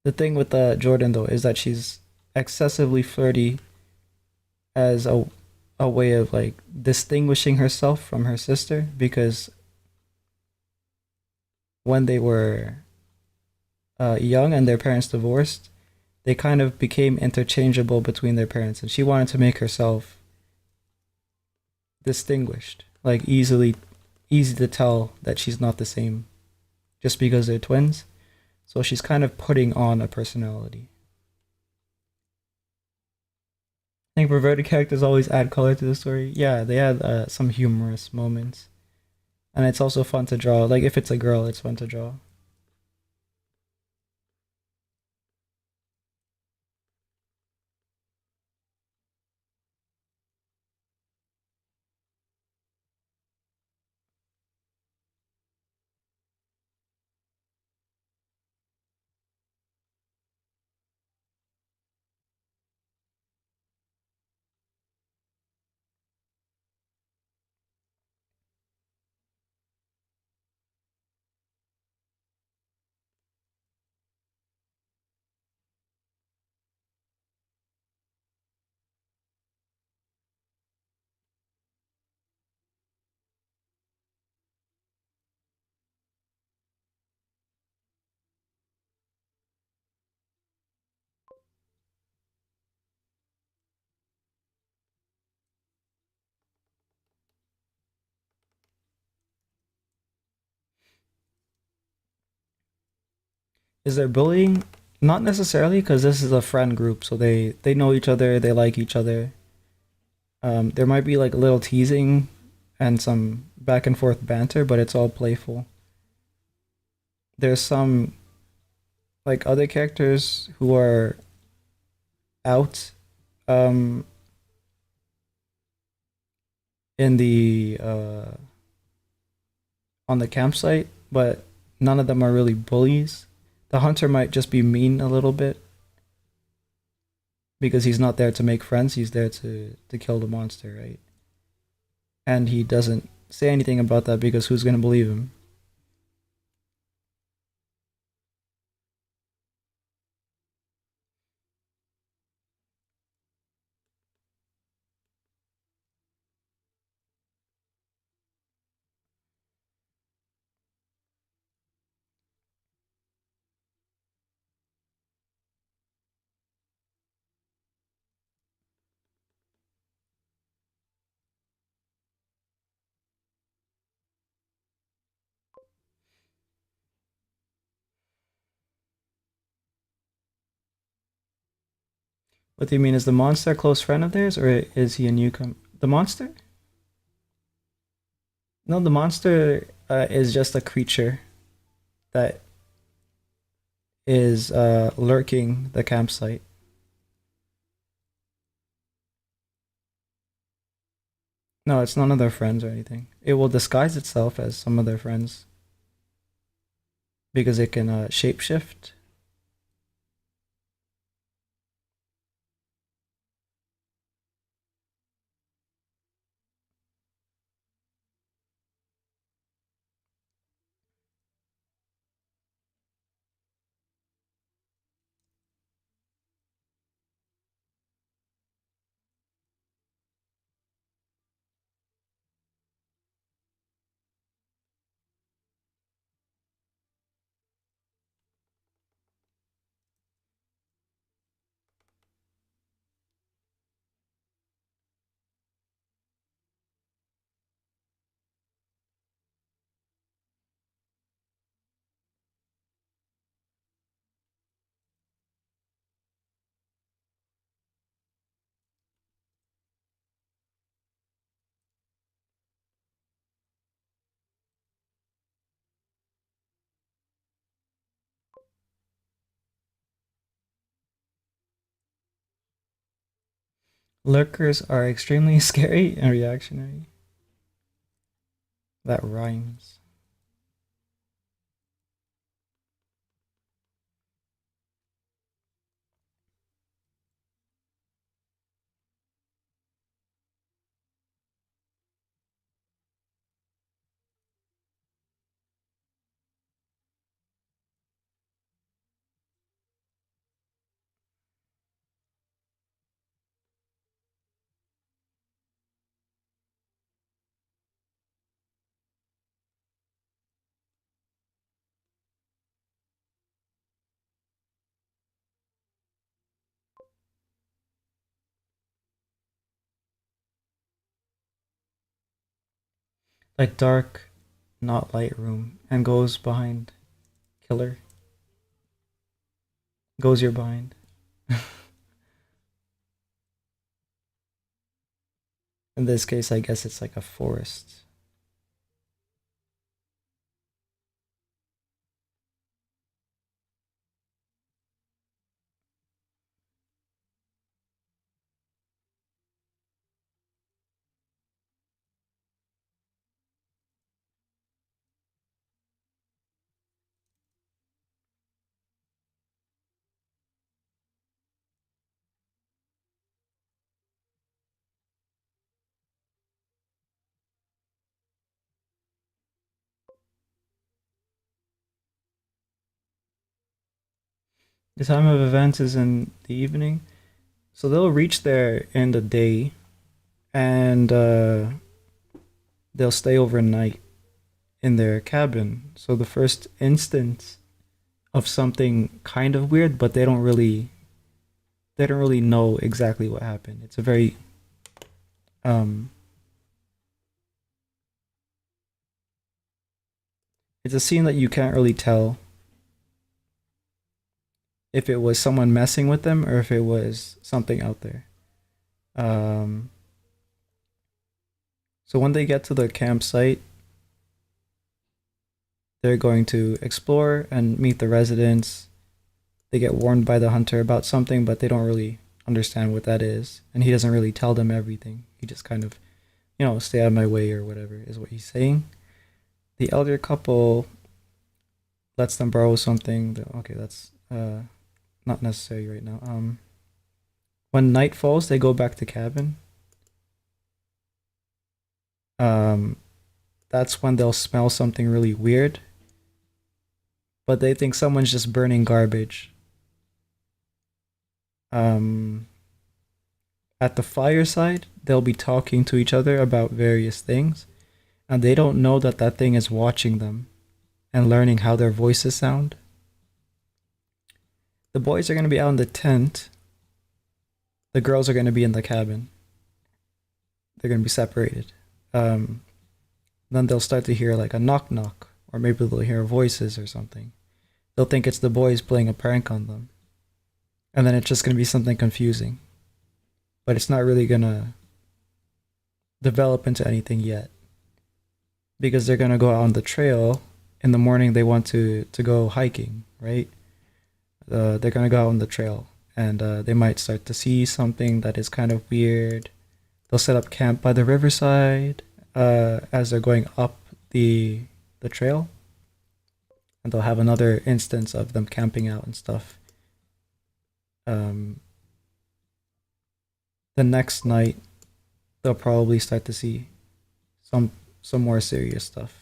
The thing with Jordan though is that she's excessively flirty as a way of like distinguishing herself from her sister because when they were young and their parents divorced, they kind of became interchangeable between their parents, and she wanted to make herself distinguished, like easy to tell that she's not the same just because they're twins. So she's kind of putting on a personality. I think perverted characters always add color to the story. Yeah, they add some humorous moments, and it's also fun to draw. Like if it's a girl, it's fun to draw. Is there bullying? Not necessarily, because this is a friend group, so they know each other, they like each other. There might be like a little teasing and some back and forth banter, but it's all playful. There's some like other characters who are out um in the on the campsite, but none of them are really bullies. The hunter might just be mean a little bit because he's not there to make friends, he's there to kill the monster, right? And he doesn't say anything about that because who's going to believe him? What do you mean? Is the monster a close friend of theirs, or is he a newcomer? The monster? No, the monster is just a creature that is lurking the campsite. No, it's none of their friends or anything. It will disguise itself as some of their friends because it can shapeshift. Lurkers are extremely scary and reactionary. That rhymes. a dark, not light room, and goes behind killer. Goes your behind. In this case, I guess it's like a forest. The time of events is in the evening, so they'll reach there in the day, and they'll stay overnight in their cabin. So the first instance of something kind of weird, but they don't really know exactly what happened. It's a very um it's a scene that you can't really tell if it was someone messing with them or if it was something out there. Um so when they get to the campsite, they're going to explore and meet the residents. They get warned by the hunter about something, but they don't really understand what that is. And he doesn't really tell them everything. He just kind of, stay out of my way or whatever is what he's saying. The elder couple lets them borrow something. Okay, that's not necessary right now. When night falls, they go back to cabin. Um, that's when they'll smell something really weird, but they think someone's just burning garbage. Um, at the fireside, they'll be talking to each other about various things, and they don't know that that thing is watching them and learning how their voices sound. The boys are going to be out in the tent. The girls are going to be in the cabin. They're going to be separated. Um, then they'll start to hear like a knock knock, or maybe they'll hear voices or something. They'll think it's the boys playing a prank on them. And then it's just going to be something confusing. But it's not really going to develop into anything yet. Because they're going to go out on the trail. In the morning, they want to go hiking, right? They're going to go out on the trail. And they might start to see something that is kind of weird. They'll set up camp by the riverside as they're going up the trail. And they'll have another instance of them camping out and stuff. Um, the next night, they'll probably start to see some more serious stuff.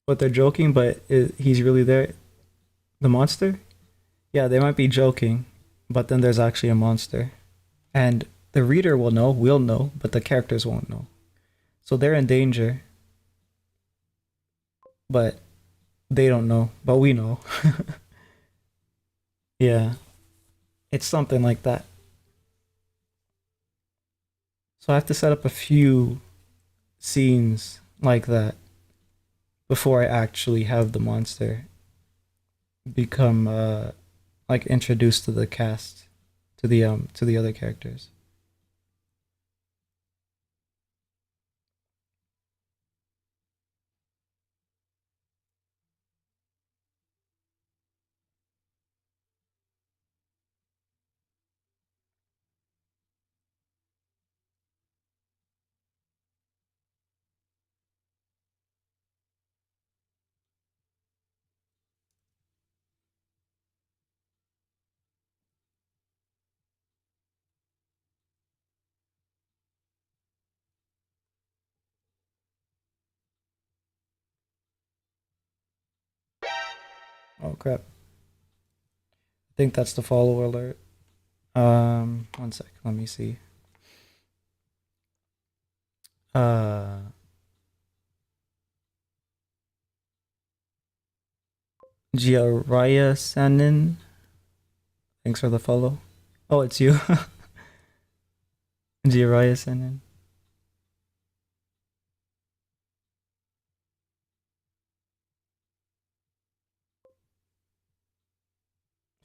But they're joking, but he's really there. The monster? Yeah, they might be joking, but then there's actually a monster. And the reader will know, but the characters won't know. So they're in danger, but they don't know, but we know. Yeah, it's something like that. So I have to set up a few scenes like that before I actually have the monster become like introduced to the cast, to the other characters. Oh crap! I think that's the follow alert. One sec. Let me see. Uh, Jiraiya Sanin. Thanks for the follow. Oh, it's you. Jiraiya Sanin.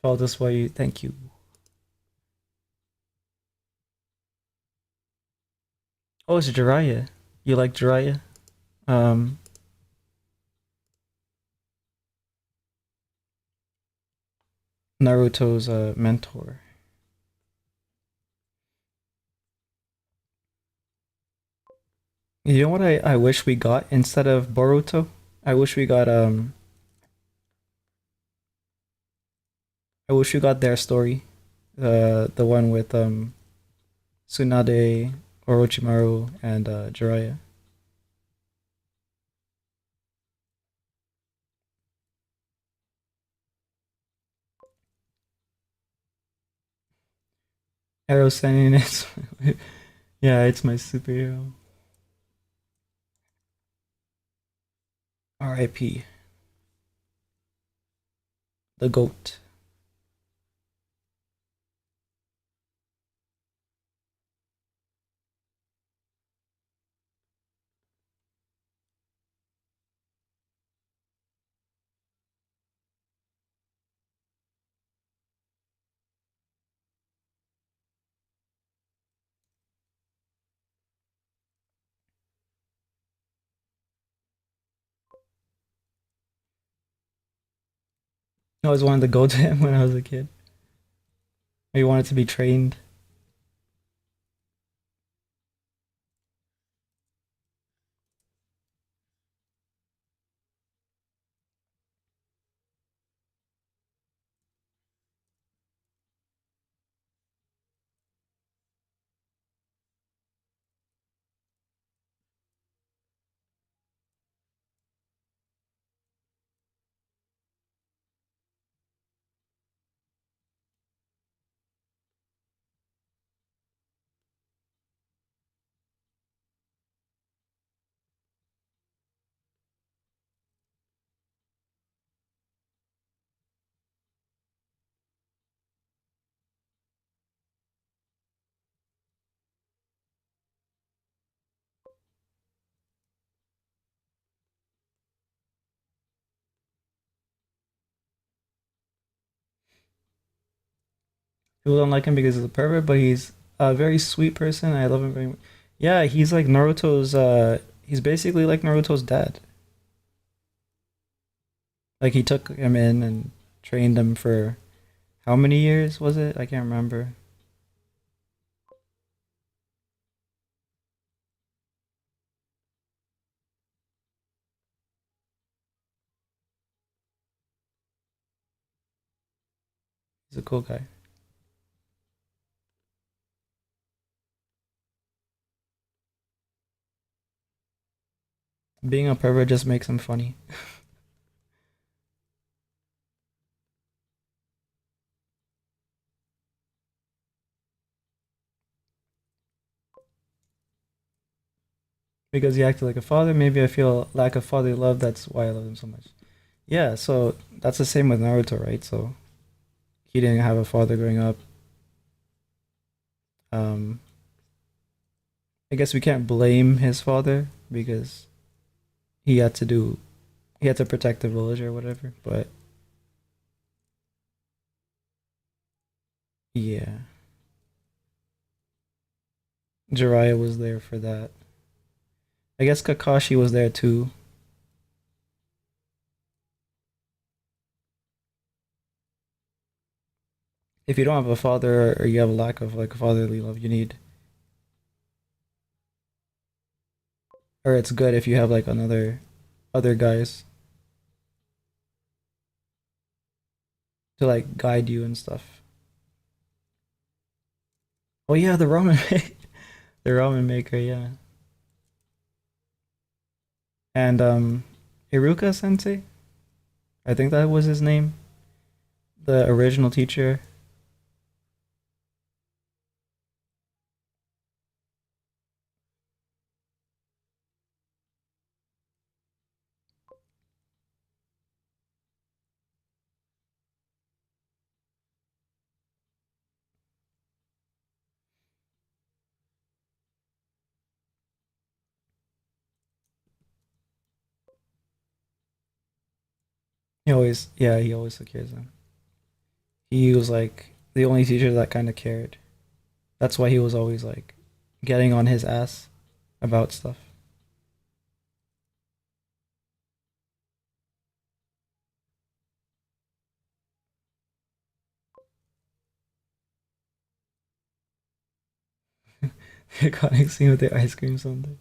Oh, this way. Thank you. Oh, it's Jiraiya. You like Jiraiya? Um, Naruto's mentor. You know what I wish we got instead of Boruto? I wish we got I wish we got their story. The one with Tsunade, Orochimaru, and Jiraiya. Arrow Sennin is yeah, it's my superhero. R.I.P. The goat. I always wanted to go to him when I was a kid. I wanted to be trained. People don't like him because he's a pervert, but he's a very sweet person. I love him very much. Yeah, he's like Naruto's. He's basically like Naruto's dad. Like he took him in and trained him for how many years was it? I can't remember. He's a cool guy. Being a pervert just makes him funny because he acted like a father. Maybe I feel lack of fatherly love. That's why I love him so much. Yeah, so that's the same with Naruto, right? So he didn't have a father growing up. Um, I guess we can't blame his father because he had to do he had to protect the village or whatever. But yeah, Jiraiya was there for that. I guess Kakashi was there too. If you don't have a father or you have a lack of like fatherly love, you need or it's good if you have like another other guys to like guide you and stuff. Oh yeah, the ramen the ramen maker, yeah. And Iruka Sensei, I think that was his name, the original teacher. he always secures them. He was like the only teacher that kind of cared. That's why he was always like getting on his ass about stuff. Iconic scene with the ice cream sundae.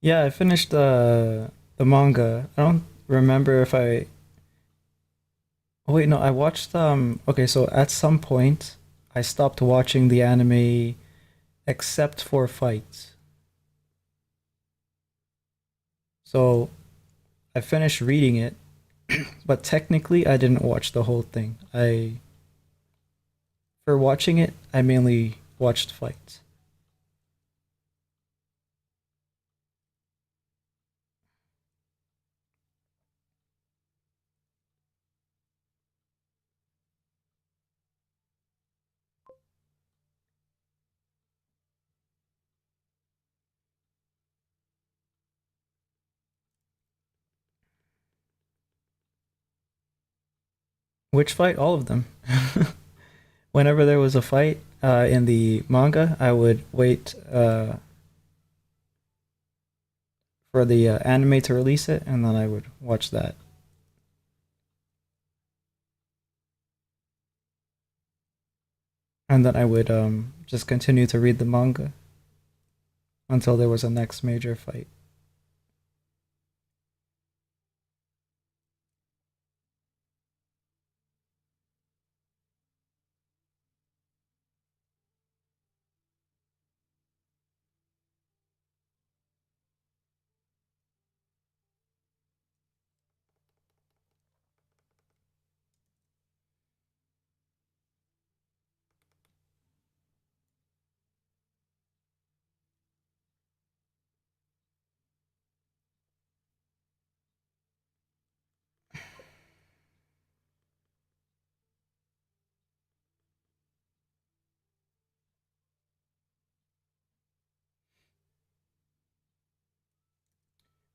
Yeah, I finished the manga. I don't remember if I. Oh wait, no, I watched. Okay, so at some point, I stopped watching the anime except for fights. So I finished reading it, but technically, I didn't watch the whole thing. For watching it, I mainly watched fights. Which fight? All of them. Whenever there was a fight in the manga, I would wait for the anime to release it, and then I would watch that. And then I would just continue to read the manga until there was a next major fight.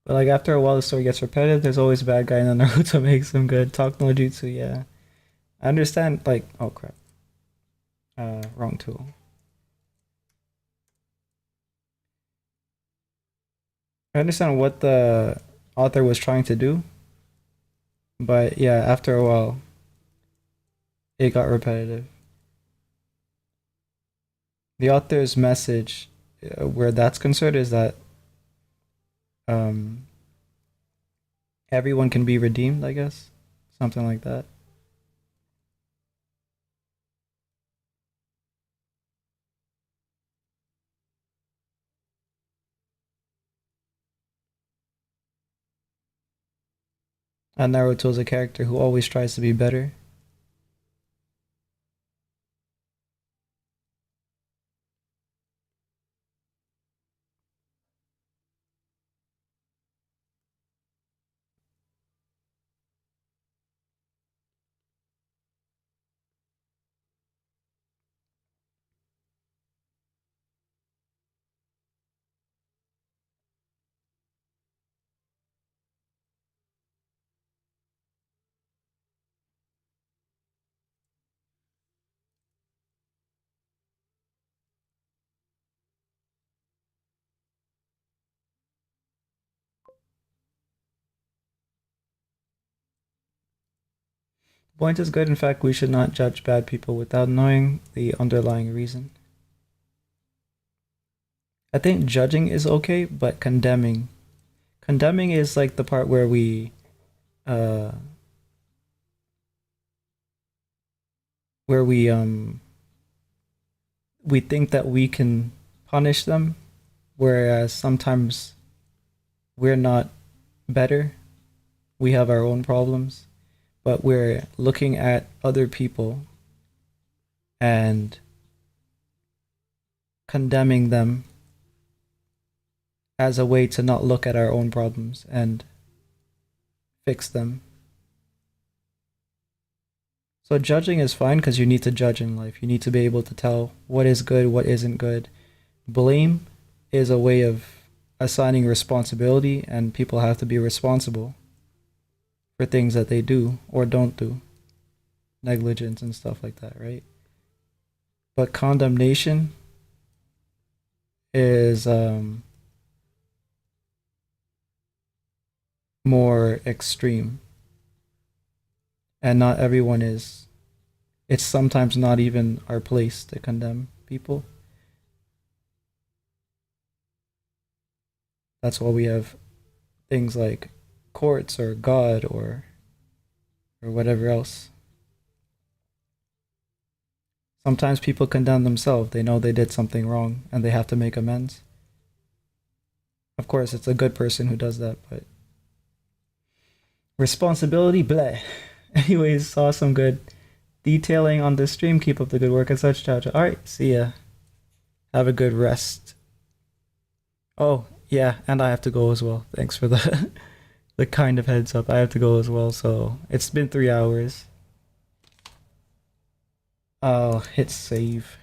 But like after a while, the story gets repetitive. There's always a bad guy, and then Naruto makes him good. Talk no jutsu, yeah. I understand. Like, oh crap, wrong tool. I understand what the author was trying to do, but yeah, after a while, it got repetitive. The author's message, where that's concerned, is that um, everyone can be redeemed. I guess something like that. And Naruto's a character who always tries to be better. Point is good. In fact, we should not judge bad people without knowing the underlying reason. I think judging is okay, but Condemning is like the part where uh where we think that we can punish them, whereas sometimes we're not better. We have our own problems, but we're looking at other people and condemning them as a way to not look at our own problems and fix them. So judging is fine because you need to judge in life. You need to be able to tell what is good, what isn't good. Blame is a way of assigning responsibility, and people have to be responsible for things that they do or don't do, negligence and stuff like that, right? But condemnation is more extreme, and not everyone is. It's sometimes not even our place to condemn people. That's why we have things like courts or God or whatever else. Sometimes people condemn themselves. They know they did something wrong and they have to make amends. Of course, it's a good person who does that, but responsibility, bleh. Anyways, saw some good detailing on this stream. Keep up the good work and such. Ciao, ciao. All right, see ya. Have a good rest. Oh, yeah, and I have to go as well. Thanks for the the kind of heads up. I have to go as well, so it's been 3 hours. I'll hit save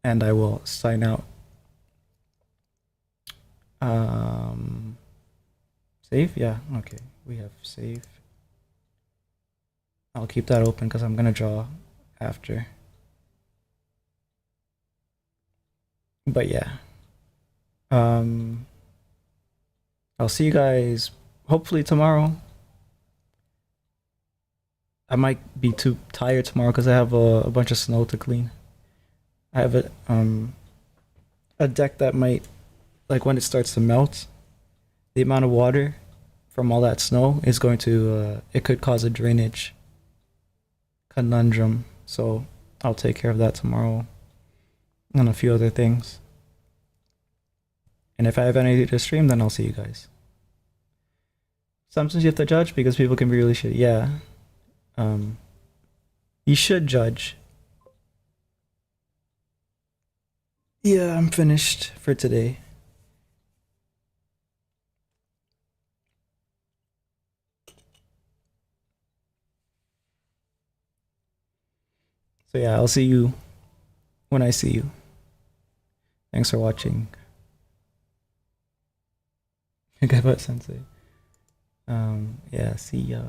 and I will sign out. Um, Save? Yeah, okay. We have save. I'll keep that open because I'm gonna draw after. But yeah. Um, I'll see you guys hopefully tomorrow. I might be too tired tomorrow because I have a bunch of snow to clean. I have a deck that might, like, when it starts to melt, the amount of water from all that snow is going to it could cause a drainage conundrum. So I'll take care of that tomorrow and a few other things. And if I have anything to stream, then I'll see you guys. Sometimes you have to judge because people can be really shitty. Yeah. You should judge. Yeah, I'm finished for today. So yeah, I'll see you when I see you. Thanks for watching. Goodbye, Sensei. Yeah, see ya.